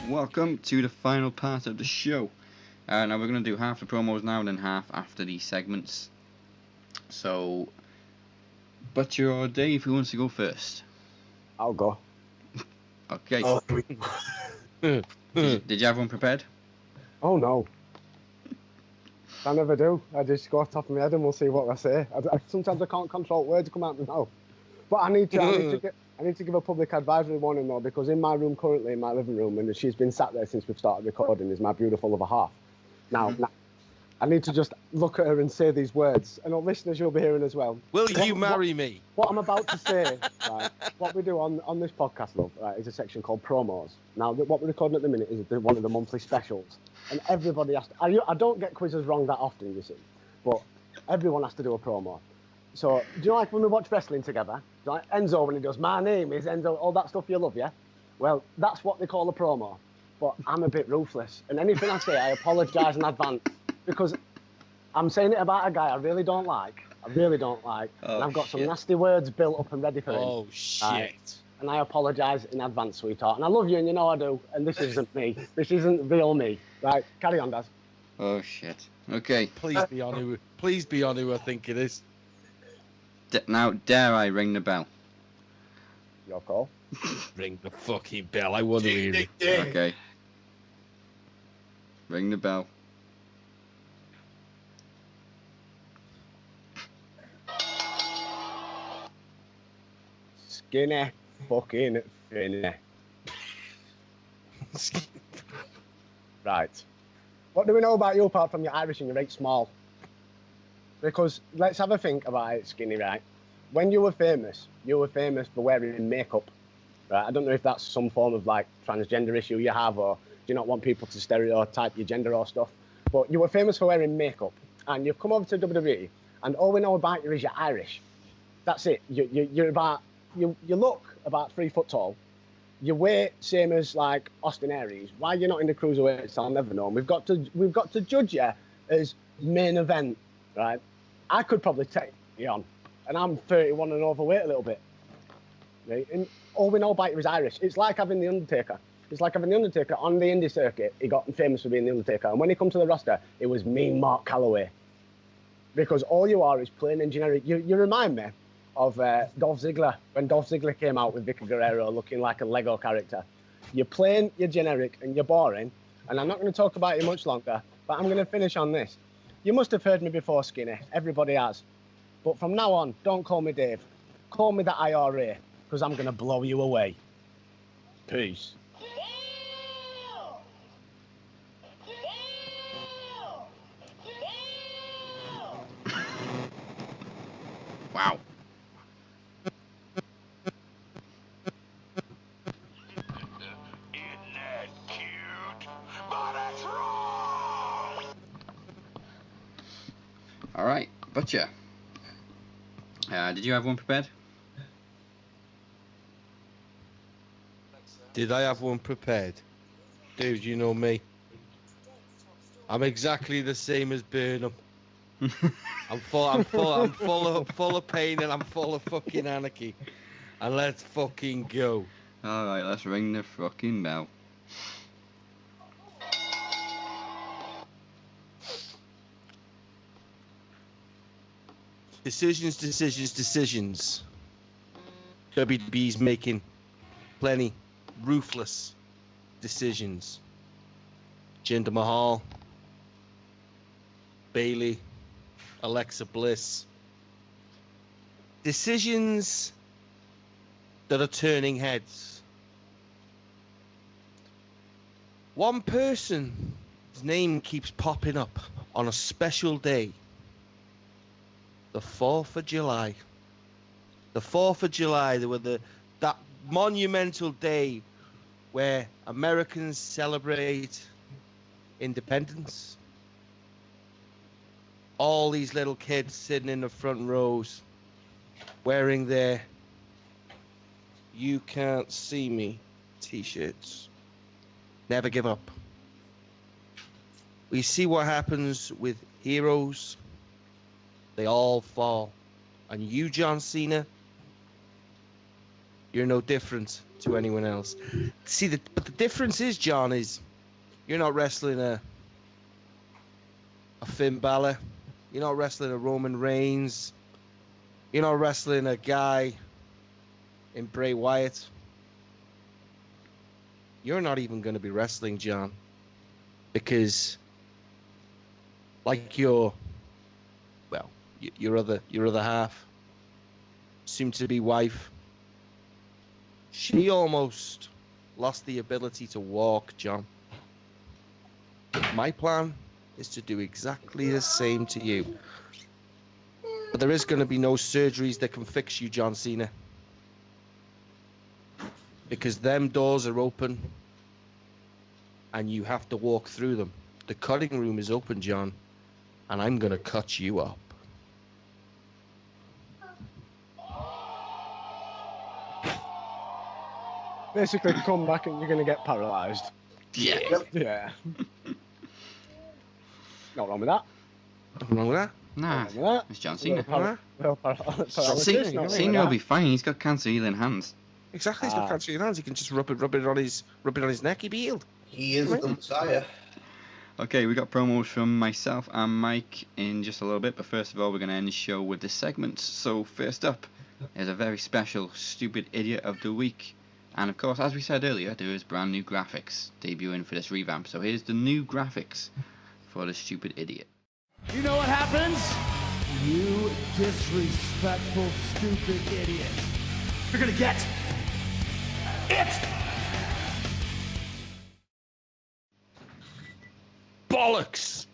Welcome to the final part of the show. Now we're going to do half the promos now and then half after these segments. So, Butcher or Dave, who wants to go first? I'll go. Okay. Oh. Did you have one prepared? Oh no. I never do. I just go off the top of my head and we'll see what I say. Sometimes I can't control words come out of my mouth. But I need to give a public advisory warning though, because in my room currently, in my living room, and she's been sat there since we've started recording, is my beautiful other half. Now, I need to just look at her and say these words, and all listeners you'll be hearing as well. Will you marry me? What I'm about to say, right, what we do on this podcast, love, right, is a section called promos. Now, what we're recording at the minute is one of the monthly specials, and everybody has to, I don't get quizzes wrong that often, you see, but everyone has to do a promo. So, do you know, like when we watch wrestling together, do you know, like Enzo when he does, my name is Enzo, all that stuff you love, yeah? Well, that's what they call a promo, but I'm a bit ruthless, and anything I say, I apologise in advance. Because I'm saying it about a guy I really don't like. And I've got some nasty words built up and ready for him. Oh, shit. And I apologise in advance, sweetheart. And I love you, and you know I do. And this isn't me. This isn't real me. Right, carry on, Daz. Oh, shit. Okay. Please be on who I think it is. Now, dare I ring the bell? Your call. Ring the fucking bell. I want to hear it. Okay. Ring the bell. Skinny fucking finny. Right. What do we know about you apart from you're Irish and you're very small? Because let's have a think about it, Skinny, right? When you were famous for wearing makeup. right? I don't know if that's some form of like transgender issue you have, or do you not want people to stereotype your gender or stuff? But you were famous for wearing makeup, and you've come over to WWE, and all we know about you is you're Irish. That's it. You're about you look about 3 foot tall. Your weight same as like Austin Aries. Why you're not in the cruiserweights, I'll never know. We've got to judge you as main event, right? I could probably take you on, and I'm 31 and overweight a little bit. Right? And all we know about you is Irish. It's like having the Undertaker. It's like having the Undertaker on the indie circuit. He got famous for being the Undertaker, and when he come to the roster, it was Mean Mark Calloway. Because all you are is plain and generic. You remind me of Dolph Ziggler, when Dolph Ziggler came out with Vicky Guerrero looking like a Lego character. You're plain, you're generic, and you're boring. And I'm not going to talk about you much longer, but I'm going to finish on this. You must have heard me before, Skinny. Everybody has. But from now on, don't call me Dave. Call me the IRA, because I'm going to blow you away. Peace. Wow. All right, Butcher. Did you have one prepared? Did I have one prepared? Dude, you know me. I'm exactly the same as Burnham. I'm full of pain, and I'm full of fucking anarchy. And let's fucking go. All right, let's ring the fucking bell. Decisions. WWE's making plenty ruthless decisions. Jinder Mahal, Bayley, Alexa Bliss. Decisions that are turning heads. One person's name keeps popping up on a special day. The 4th of July. The 4th of July, that monumental day where Americans celebrate independence. All these little kids sitting in the front rows wearing their "You Can't See Me" t-shirts. Never give up. We see what happens with heroes. They all fall. And you, John Cena, you're no different to anyone else. See, but the difference is, John, is you're not wrestling a Finn Balor. You're not wrestling a Roman Reigns. You're not wrestling a guy in Bray Wyatt. You're not even going to be wrestling, John, because like your other half, soon to be wife, she almost lost the ability to walk, John. My plan is to do exactly the same to you. But there is going to be no surgeries that can fix you, John Cena. Because them doors are open and you have to walk through them. The cutting room is open, John, and I'm going to cut you up. Basically, come back and you're going to get paralysed. Yeah. Yeah. Not wrong with that. Nothing wrong with that? Nah, it's John Cena. Cena Cena will be fine. He's got cancer healing hands. Exactly, he's got cancer in his hands. He can just rub it on his neck. He'll be healed. He is the Messiah. Okay, we got promos from myself and Mike in just a little bit, but first of all, we're going to end the show with the segments. So first up is a very special Stupid Idiot of the Week. And of course, as we said earlier, there is brand new graphics debuting for this revamp. So here's the new graphics for the Stupid Idiot. You know what happens? You disrespectful, stupid idiot. You're gonna get it! Bollocks!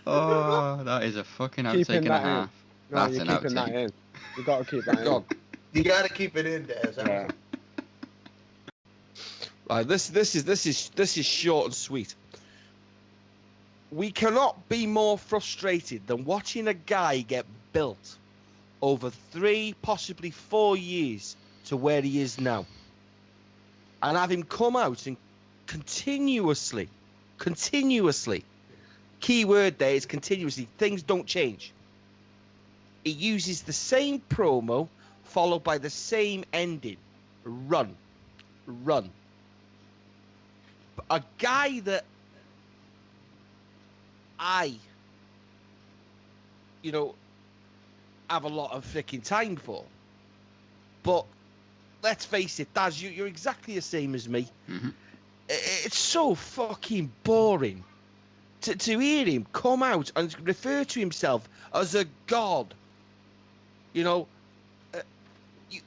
Oh, that is a fucking outtake and a half. No, That's you're an keeping that outtake. in. You got to keep that in. You got to keep it in, Daz. Yeah. This is short and sweet. We cannot be more frustrated than watching a guy get built over 3, possibly 4 years to where he is now, and have him come out and continuously, key word there is continuously, things don't change. He uses the same promo followed by the same ending. Run. A guy that I, have a lot of freaking time for. But let's face it, Daz, you're exactly the same as me. Mm-hmm. It's so fucking boring to hear him come out and refer to himself as a god.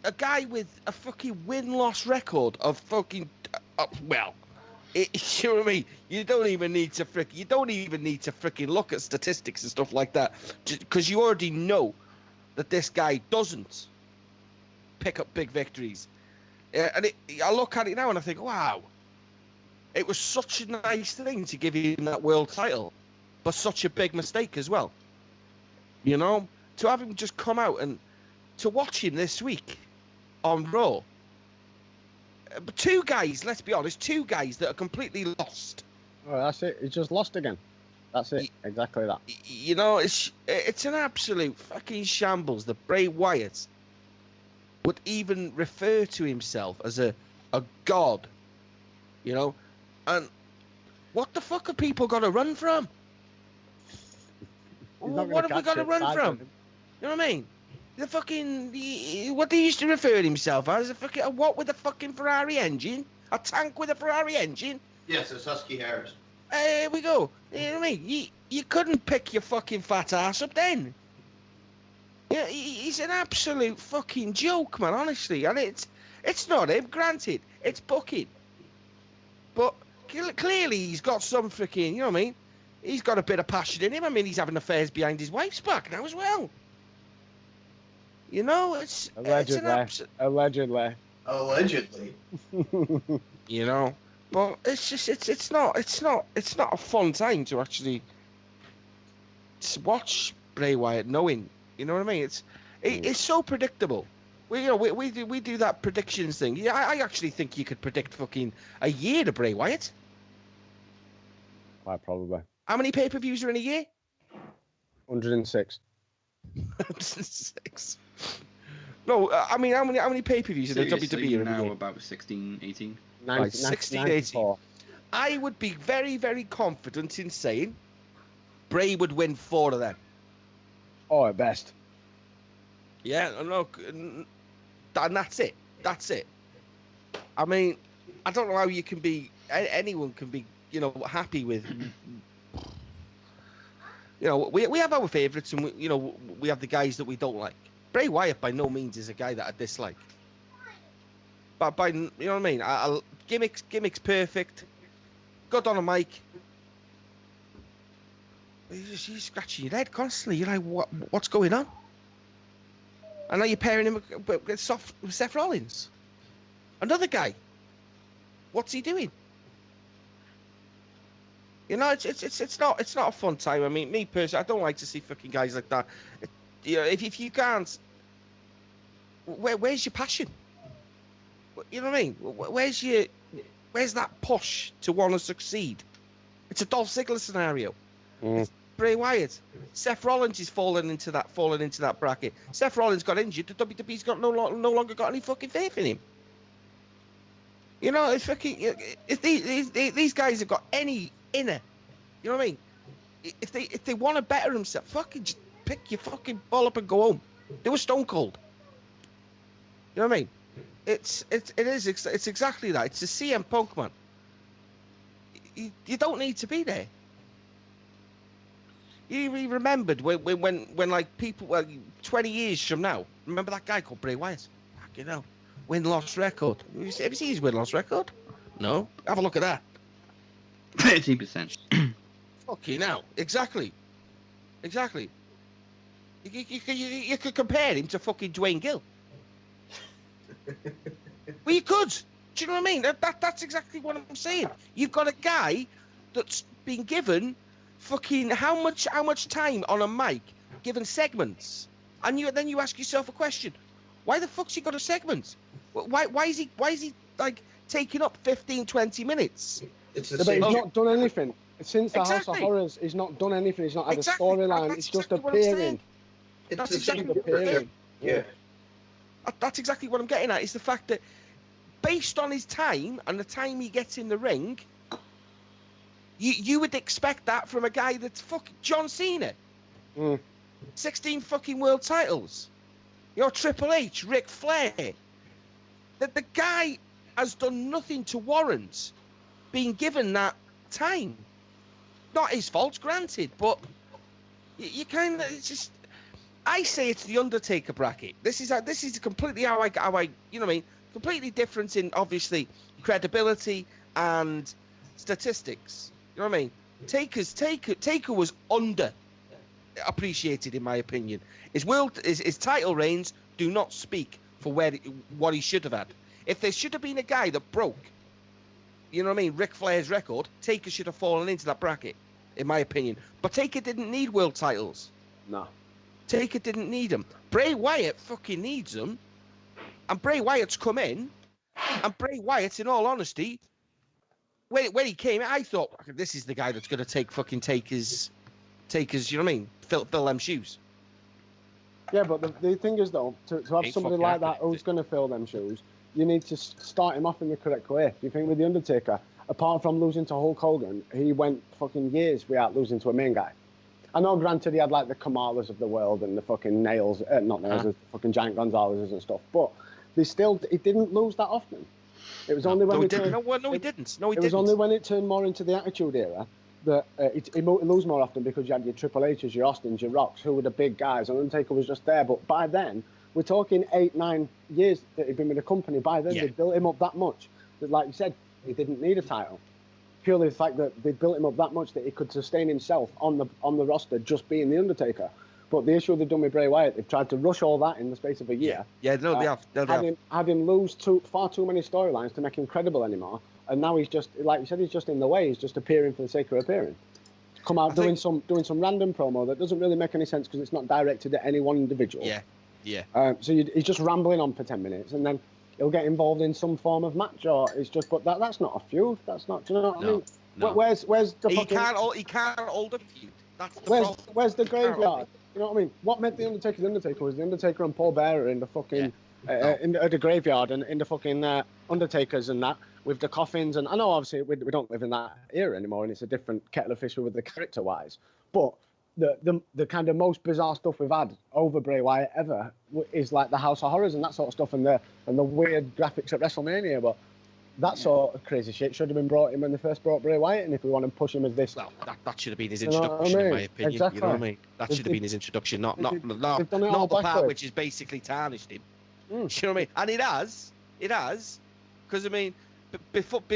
A guy with a fucking win-loss record of fucking, you know what I mean? You don't even need to freaking look at statistics and stuff like that, because you already know that this guy doesn't pick up big victories. I look at it now and I think, wow, it was such a nice thing to give him that world title, but such a big mistake as well. To have him just come out and to watch him this week on Raw. Two guys, let's be honest, that are completely lost. Oh, that's it. He's just lost again. That's it. Exactly that. It's an absolute fucking shambles that Bray Wyatt would even refer to himself as a god. And what the fuck are people got to run from? What have we got to run from? You know what I mean? The fucking, what they used to refer to himself as, a what with a fucking Ferrari engine? A tank with a Ferrari engine? Yes, it's Husky Harris. Here we go. You know what I mean? You couldn't pick your fucking fat ass up then. Yeah, he's an absolute fucking joke, man, honestly. And it's not him, granted. It's booking. But clearly he's got some freaking, you know what I mean? He's got a bit of passion in him. I mean, he's having affairs behind his wife's back now as well. It's Allegedly. But it's just it's not a fun time to actually watch Bray Wyatt, knowing, you know what I mean? It's so predictable. We do that predictions thing. Yeah, I actually think you could predict fucking a year to Bray Wyatt. Quite probably. How many pay-per-views are in a year? 106. 106. No, I mean, how many pay-per-views in the WWE now? About 16, 18? 16, 18. I would be very, very confident in saying Bray would win 4 of them. Oh, at best. Yeah, look, and that's it. That's it. I mean, I don't know how you can be, anyone can be, happy with, we have our favourites, and we have the guys that we don't like. Bray Wyatt by no means is a guy that I dislike. But you know what I mean? Gimmicks perfect. Good on a mic. You're scratching your head constantly. You're like, what's going on? And now you're pairing him with Seth Rollins. Another guy. What's he doing? It's not a fun time. I mean, me personally, I don't like to see fucking guys like that. If you can't, where's your passion? You know what I mean? Where's that push to want to succeed? It's a Dolph Ziggler scenario. It's Bray Wyatt. Seth Rollins is falling into that bracket. Seth Rollins got injured. The WWE's got no longer got any fucking faith in him. It's fucking. If these guys have got any inner, you know what I mean? If they want to better themselves, fucking just pick your fucking ball up and go home. Do a Stone Cold. You know what I mean? It's exactly that. It's a CM Punk, man. You don't need to be there. You remembered when like people, 20 years from now, remember that guy called Bray Wyatt? Fucking hell. Win-loss record. Have you seen his win-loss record? No? Have a look at that. 30%. Fucking hell. Exactly. You could compare him to fucking Dwayne Gill. Well, you could. Do you know what I mean? That's exactly what I'm saying. You've got a guy that's been given fucking how much time on a mic, given segments, and then you ask yourself a question: why the fuck's he got a segment? Why is he like taking up 15, 20 minutes? But he's not done anything since the House of Horrors. He's not done anything. He's not had a storyline. It's just appearing. That's exactly appearing. Yeah. That's exactly what I'm getting at. Is the fact that based on his time and the time he gets in the ring, you would expect that from a guy that's fucking John Cena. 16 fucking world titles. You're Triple H, Ric Flair. The guy has done nothing to warrant being given that time. Not his fault, granted, but you kind of, it's just, I say it's the Undertaker bracket. This is completely how I you know what I mean, completely different in obviously credibility and statistics. You know what I mean? Taker was under appreciated in my opinion. His title reigns do not speak for what he should have had. If there should have been a guy that broke, you know what I mean, Ric Flair's record, Taker should have fallen into that bracket, in my opinion. But Taker didn't need world titles. No. Taker didn't need them. Bray Wyatt fucking needs them. And Bray Wyatt's come in. And Bray Wyatt, in all honesty, when he came in, I thought, this is the guy that's going to take fucking Taker's, you know what I mean, fill them shoes. Yeah, but the thing is, though, to have somebody like that who's going to fill them shoes, you need to start him off in the correct way. Do you think with The Undertaker, apart from losing to Hulk Hogan, he went fucking years without losing to a main guy? I know, granted, he had like the Kamalas of the world and the fucking the fucking Giant Gonzalez's and stuff, but he didn't lose that often. It was only when he didn't. No, he didn't. It was only when it turned more into the Attitude Era that he lose more often, because you had your Triple H's, your Austins, your Rocks, who were the big guys, and Undertaker was just there. But by then, we're talking 8-9 years that he'd been with the company. By then, they built him up that much that, like you said, he didn't need a title. Purely the fact that they built him up that much that he could sustain himself on the roster just being the Undertaker. But the issue they've done with Bray Wyatt, they've tried to rush all that in the space of a year. Yeah, no, they have. Had him lose far too many storylines to make him credible anymore. And now he's just, like you said, he's just in the way. He's just appearing for the sake of appearing. Come out doing some random promo that doesn't really make any sense because it's not directed at any one individual. Yeah. So he's just rambling on for 10 minutes, and then he'll get involved in some form of match, or it's just. But that's not a feud. That's not. Do you know what I mean? No. Where's the he fucking? He can't hold a feud. That's the problem. Where's the graveyard? You know what I mean? What made the Undertaker was the Undertaker and Paul Bearer in the fucking in the graveyard and in the fucking Undertakers and that with the coffins. And I know obviously we don't live in that era anymore, and it's a different kettle of fish with the character wise. But the kind of most bizarre stuff we've had over Bray Wyatt ever is like the House of Horrors and that sort of stuff, and the weird graphics at WrestleMania. But that sort of crazy shit should have been brought in when they first brought Bray Wyatt, and if we want to push him as this, well, that should have been his introduction, in my opinion. Exactly. You know what I mean? That should have been his introduction, not the part which has basically tarnished him. You know what I mean? And it has, because I mean, before they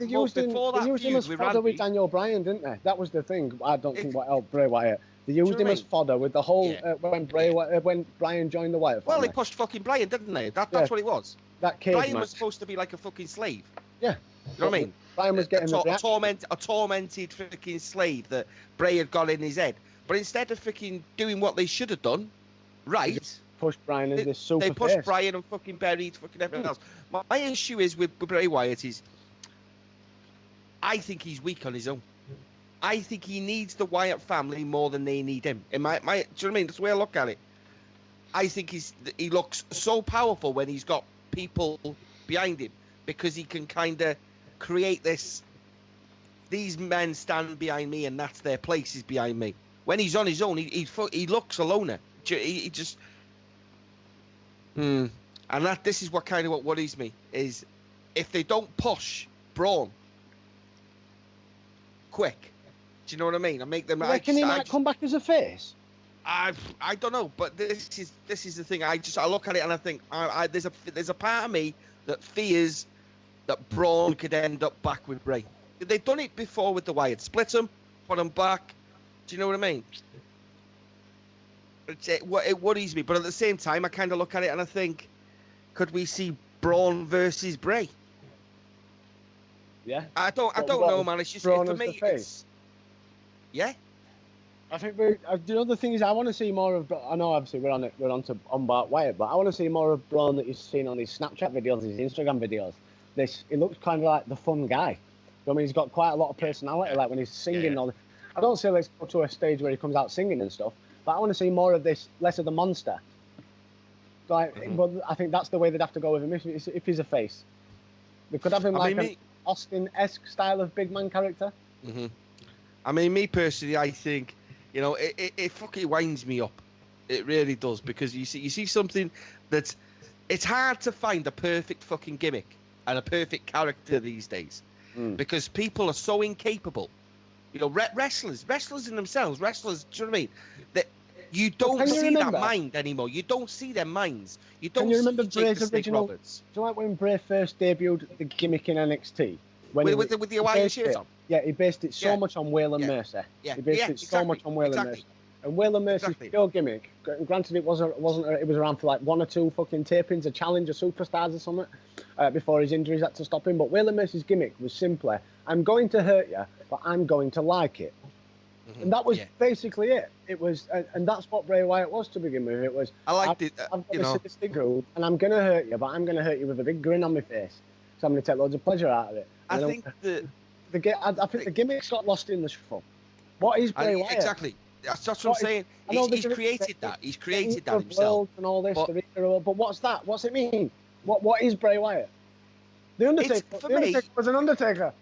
used him as fodder with Daniel Bryan, didn't they? That was the thing. I don't think what helped Bray Wyatt. They used him as fodder with the whole when Bryan joined the Wyatt family. Well, they pushed fucking Bryan, didn't they? That's what it was. That cage Bryan match was supposed to be like a fucking slave. Yeah. You know what I mean? Bryan was getting a tormented freaking slave that Bray had got in his head. But instead of freaking doing what they should have done, right? Pushed Bryan as this super They pushed face. Bryan and fucking buried fucking everything else. My issue is with Bray Wyatt is, I think he's weak on his own. I think he needs the Wyatt family more than they need him. Do you know what I mean? That's the way I look at it. I think he looks so powerful when he's got people behind him, because he can kind of create these men stand behind me and that's their place is behind me. When he's on his own, he looks a loner. He just and this is what worries me, is if they don't push Braun quick, do you know what I mean? And make them. Reckon he might come back as a face? I don't know, but this is the thing. I look at it and I think there's a part of me that fears that Braun could end up back with Bray. They've done it before with the Wyatt. Split them, put them back. Do you know what I mean? it worries me, but at the same time, I kind of look at it and I think, could we see Braun versus Bray? Yeah. I don't know, man. It's just Braun for as the me. face? Yeah. I think the other thing is I want to see more of. I know obviously we're on Wyatt, but I want to see more of Braun that you've seen on his Snapchat videos, his Instagram videos. He looks kind of like the fun guy. I mean, he's got quite a lot of personality. Like when he's singing, I don't say let's go to a stage where he comes out singing and stuff, but I want to see more of this, less of the monster. Like, but I think that's the way they'd have to go with him if he's a face. They could have him an Austin-esque style of big man character. Mm-hmm. I mean, me personally, I think, it fucking winds me up. It really does, because you see something that's, it's hard to find a perfect fucking gimmick and a perfect character these days, because people are so incapable. Wrestlers in themselves, do you know what I mean? That you don't see that mind anymore. You don't see their minds. You don't. Can you remember Bray's original? Roberts. Do you like when Bray first debuted the gimmick in NXT? With the Hawaii shirt on? Yeah, he based it so much on Waylon Mercer. Yeah. He based it so much on Waylon Mercer. And Waylon Mercer's pure gimmick, granted it wasn't it was around for like one or two fucking tapings, a challenge of superstars or something, before his injuries had to stop him. But Waylon Mercer's gimmick was simply, I'm going to hurt you, but I'm going to like it. Mm-hmm. And that was basically it. It was, and that's what Bray Wyatt was to begin with. It was, I liked it. I've got a sadistic groove, and I'm going to hurt you, but I'm going to hurt you with a big grin on my face. So I'm going to take loads of pleasure out of it. I think the gimmick's got lost in the shuffle. What is Bray Wyatt? Exactly. That's what I'm saying. He's created that. He's created that himself. And all this, but what's that? What's it mean? What is Bray Wyatt? The Undertaker was an Undertaker.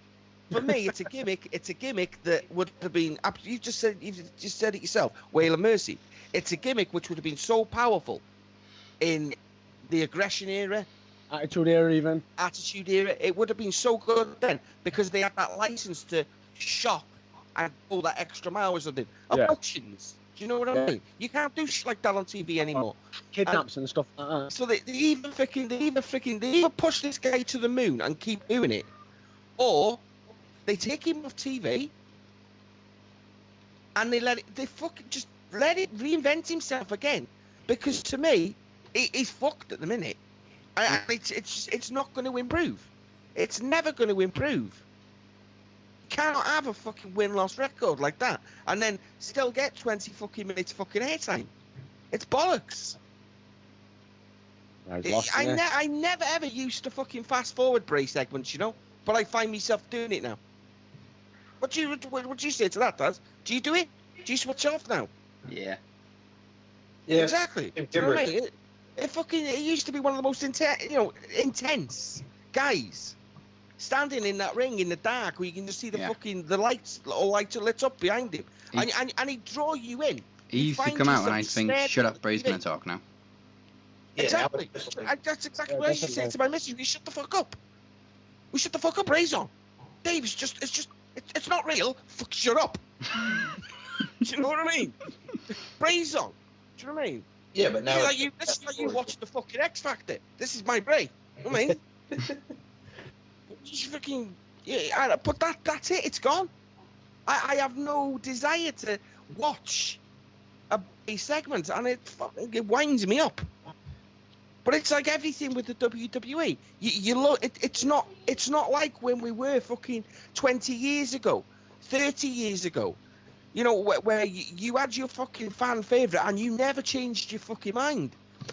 For me, it's a gimmick. It's a gimmick that would have been. You just said it yourself. Waylon Mercy. It's a gimmick which would have been so powerful in the aggression era, Attitude Era, even Attitude Era. It would have been so good then because they had that license to shop and go that extra mile or something. Emotions. Do you know what I mean? You can't do shit like that on TV anymore. Kidnaps and stuff like that. So they either push this guy to the moon and keep doing it, or they take him off TV and they let it reinvent himself again. Because to me, he's fucked at the minute. And it's not going to improve. It's never going to improve. You cannot have a fucking win-loss record like that and then still get 20 fucking minutes fucking airtime. It's bollocks. I never ever used to fucking fast forward Bray segments, but I find myself doing it now. What do you say to that, Daz? Do you do it? Do you switch off now? Yeah. Yeah. Exactly. Do you know what I mean? It used to be one of the most intense guys standing in that ring in the dark where you can just see the lights all lit up behind him, and he'd draw you in. He used to come out and I'd think, shut up, Bray's gonna talk now. Exactly. That's exactly what I used to say to my missus. We shut the fuck up. We shut the fuck up, Bray's on. Dave, it's not real. Fuck, shut up. Do you know what I mean? Bray's on. Do you know what I mean? Yeah, but now this is like you watch the fucking X Factor. This is my Bray. You know what I mean? Just fucking but that's it. It's gone. I have no desire to watch a Bray segment, and it winds me up. But it's like everything with the WWE. You look. It's not like when we were fucking 20 years ago, 30 years ago. Where you had your fucking fan favourite and you never changed your fucking mind.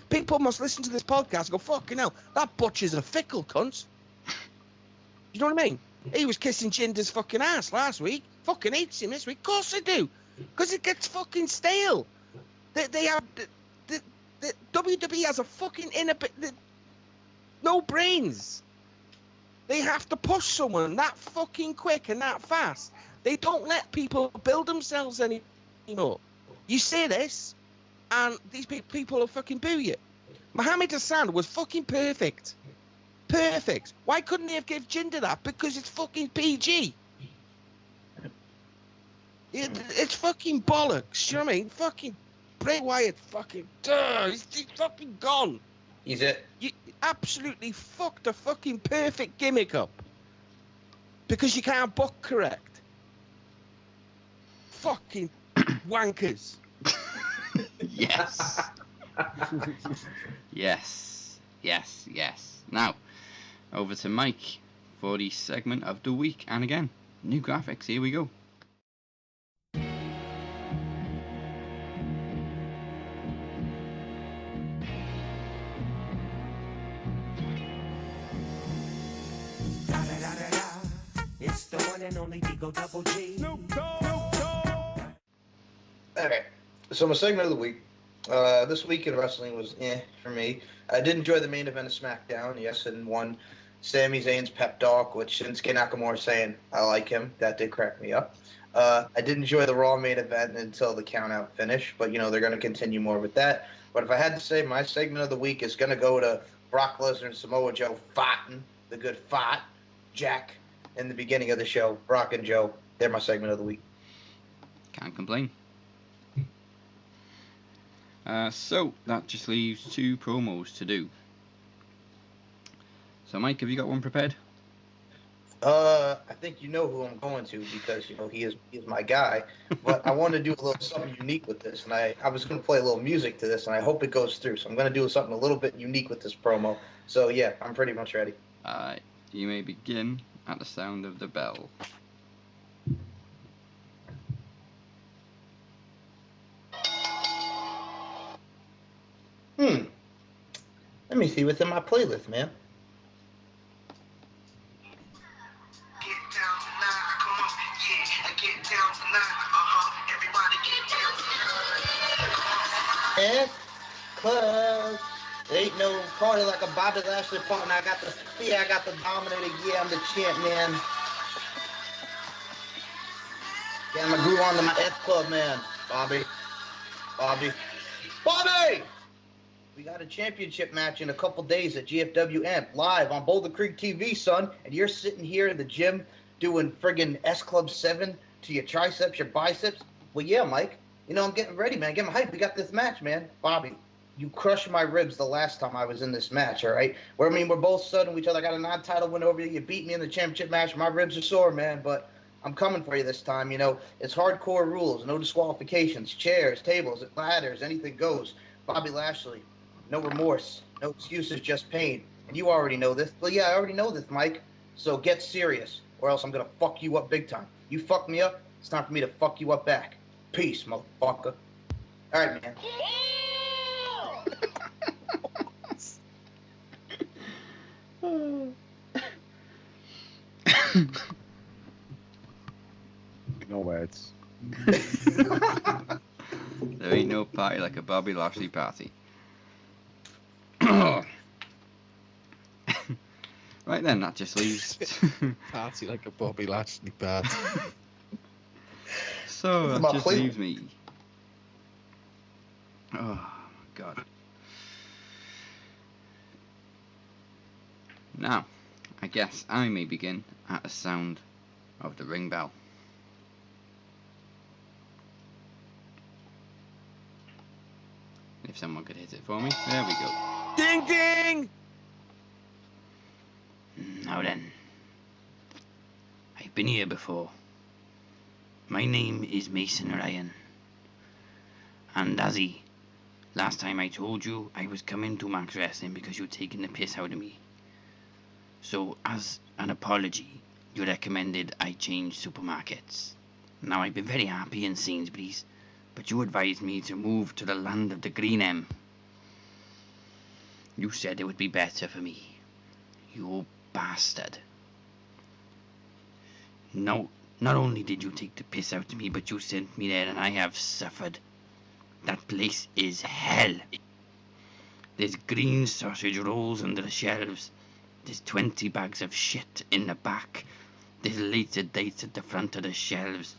People must listen to this podcast and go, fucking hell, that butcher's a fickle cunt. You know what I mean? He was kissing Jinder's fucking ass last week. Fucking hates him this week. Of course they do. Because it gets fucking stale. They have... The WWE has a fucking no brains. They have to push someone that fucking quick and that fast. They don't let people build themselves anymore. You say this, and these people will fucking boo you. Mohammed Hassan was fucking perfect. Perfect. Why couldn't they have given Jinder that? Because it's fucking PG. It's fucking bollocks. You know what I mean? Fucking Bray Wyatt fucking... he's fucking gone. He's it. You absolutely fucked a fucking perfect gimmick up. Because you can't book correct. Fucking wankers. Yes. Yes. Yes. Yes. Now, over to Mike for the segment of the week. And again, new graphics. Here we go. It's the one and only Digo Double G. Okay, so my segment of the week. This week in wrestling was for me. I did enjoy the main event of SmackDown, yes, and won Sami Zayn's pep talk, which Shinsuke Nakamura saying I like him. That did crack me up. I did enjoy the Raw main event until the count-out finish, but they're going to continue more with that. But if I had to say, my segment of the week is going to go to Brock Lesnar and Samoa Joe fighting the good fight, Jack, in the beginning of the show. Brock and Joe, they're my segment of the week. Can't complain. So that just leaves 2 promos to do. So Mike, have you got one prepared? I think you know who I'm going to because he is my guy. But I want to do a little something unique with this, and I was going to play a little music to this, and I hope it goes through. So I'm going to do something a little bit unique with this promo. So yeah, I'm pretty much ready. You may begin at the sound of the bell. Let me see what's in my playlist, man. Cause ain't no party like a Bobby Lashley party. And I got the Dominator. Yeah, I'm the champ, man. Yeah, I'm gonna groove on to my F Club, man. Bobby. We got a championship match in a couple days at GFW Amp live on Boulder Creek TV, son. And you're sitting here in the gym doing friggin' S Club 7 to your triceps, your biceps. Well, yeah, Mike. I'm getting ready, man. Get my hype. We got this match, man. Bobby, you crushed my ribs the last time I was in this match, all right? We're both studying each other. I got a non-title win over you. You beat me in the championship match. My ribs are sore, man, but I'm coming for you this time. It's hardcore rules. No disqualifications. Chairs, tables, ladders, anything goes. Bobby Lashley, no remorse. No excuses, just pain. And you already know this. Well, yeah, I already know this, Mike. So get serious, or else I'm going to fuck you up big time. You fuck me up, it's time for me to fuck you up back. Peace, motherfucker. All right, man. No words. There ain't no party like a Bobby Lashley party. Right then, that just leaves... Party like a Bobby Lashley party. So that just leaves me... Oh, God. Now, I guess I may begin at the sound of the ring bell. If someone could hit it for me. There we go. Ding ding! Now then. I've been here before. My name is Mason Ryan. And Azzy, last time I told you I was coming to Max Wrestling because you'd taken the piss out of me. So, as an apology, you recommended I change supermarkets. Now, I've been very happy in Sainsbury's, but you advised me to move to the land of the Green M. You said it would be better for me. You bastard. No, not only did you take the piss out of me, but you sent me there and I have suffered. That place is hell. There's green sausage rolls under the shelves. There's 20 bags of shit in the back. There's later dates at the front of the shelves.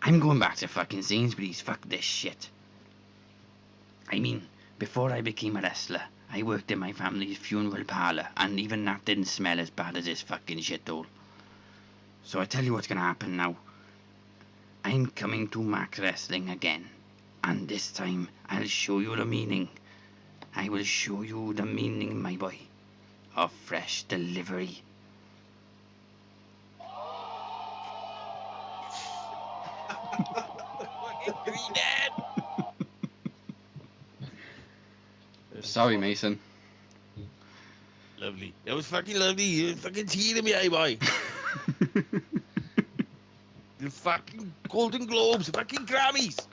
I'm going back to fucking Sainsbury's. Fuck this shit. I mean, before I became a wrestler, I worked in my family's funeral parlour, and even that didn't smell as bad as this fucking shithole. So I tell you what's gonna happen now. I'm coming to Max Wrestling again, and this time I'll show you the meaning. I will show you the meaning, my boy, of fresh delivery. Green Sorry, Mason. Lovely. That was fucking lovely. You fucking tearing me eye, boy. The fucking Golden Globes, fucking Grammys.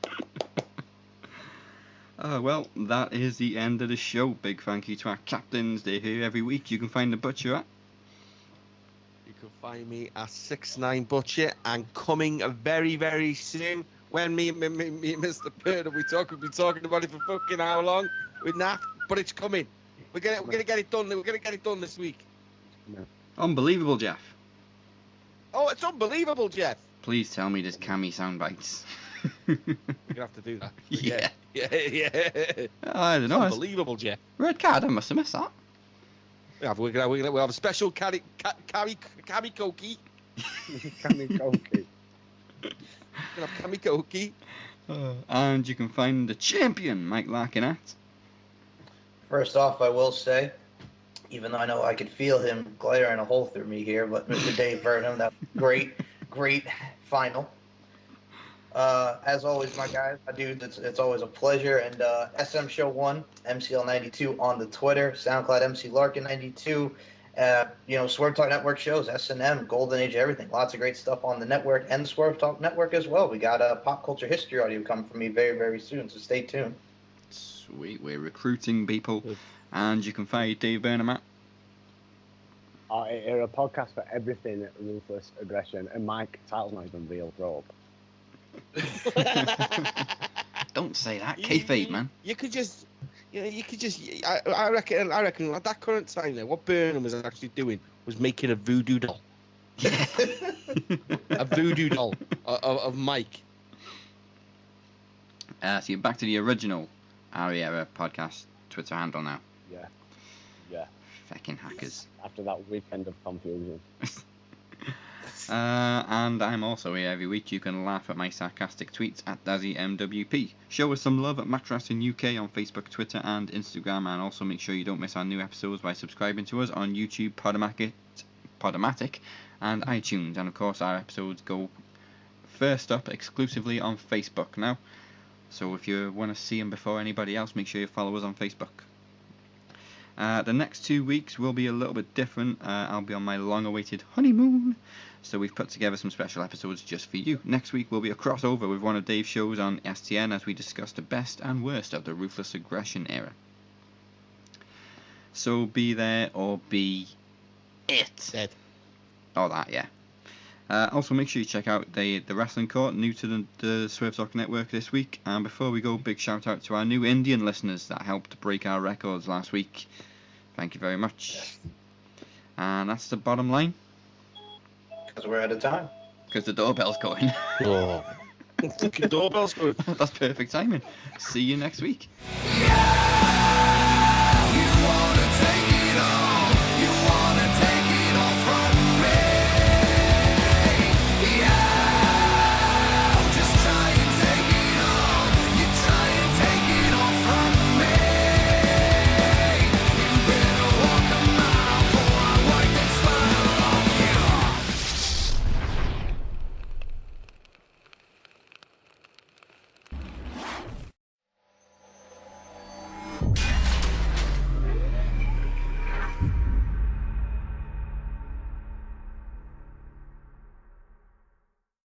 Well, that is the end of the show. Big thank you to our captains. They're here every week. You can find the Butcher at. You can find me at 69 Butcher, and coming very, very soon. When me and Mr. Burnham, we've been talking about it for fucking how long? We're not, but it's coming. We're gonna get it done. We're gonna get it done this week. Unbelievable, Jeff. Oh, it's unbelievable, Jeff. Please tell me there's Cammy sound bites. You're gonna have to do that. Yeah. Yeah. I don't know. It's unbelievable, Jeff. Red card, I must have missed that. We'll have a special Cammy Koki. Cammy Koki. We'll have Cammy Koki. And you can find the champion, Mike Larkin, at. First off, I will say, even though I know I could feel him glaring a hole through me here, but Mr. Dave Burnham, that great final. As always, my guys, my dudes, it's always a pleasure. And SM Show 1, MCL92 on the Twitter, SoundCloud MC Larkin 92. Swerve Talk Network shows, S&M, Golden Age, everything. Lots of great stuff on the network and the Swerve Talk Network as well. We got a pop culture history audio coming from me very, very soon, so stay tuned. Sweet, we're recruiting people. And you can find Dave Burnham at. It's a podcast for everything ruthless aggression, and Mike, title's not even real, bro. Don't say that, kayfabe, man. You could just, I reckon at that current time there, what Burnham was actually doing was making a voodoo doll. A voodoo doll of Mike. So you're back to the original Ariera podcast Twitter handle now. Yeah. Fucking hackers. After that weekend of confusion. And I'm also here every week. You can laugh at my sarcastic tweets at DazzyMWP. Show us some love at Max Wrestling UK on Facebook, Twitter and Instagram, and also make sure you don't miss our new episodes by subscribing to us on YouTube, Podomatic and iTunes. And of course our episodes go first up exclusively on Facebook now, so if you want to see them before anybody else, make sure you follow us on Facebook. The next 2 weeks will be a little bit different. I'll be on my long-awaited honeymoon, so we've put together some special episodes just for you. Next week will be a crossover with one of Dave's shows on STN as we discuss the best and worst of the Ruthless Aggression era. So be there or be it. Dead. All that, yeah. Also, make sure you check out the Wrestling Court, new to the Swerve Talk Network this week. And before we go, big shout out to our new Indian listeners that helped break our records last week. Thank you very much. And that's the bottom line. Because we're out of time. Because the doorbell's going. Oh. The doorbell's going. That's perfect timing. See you next week. Yeah.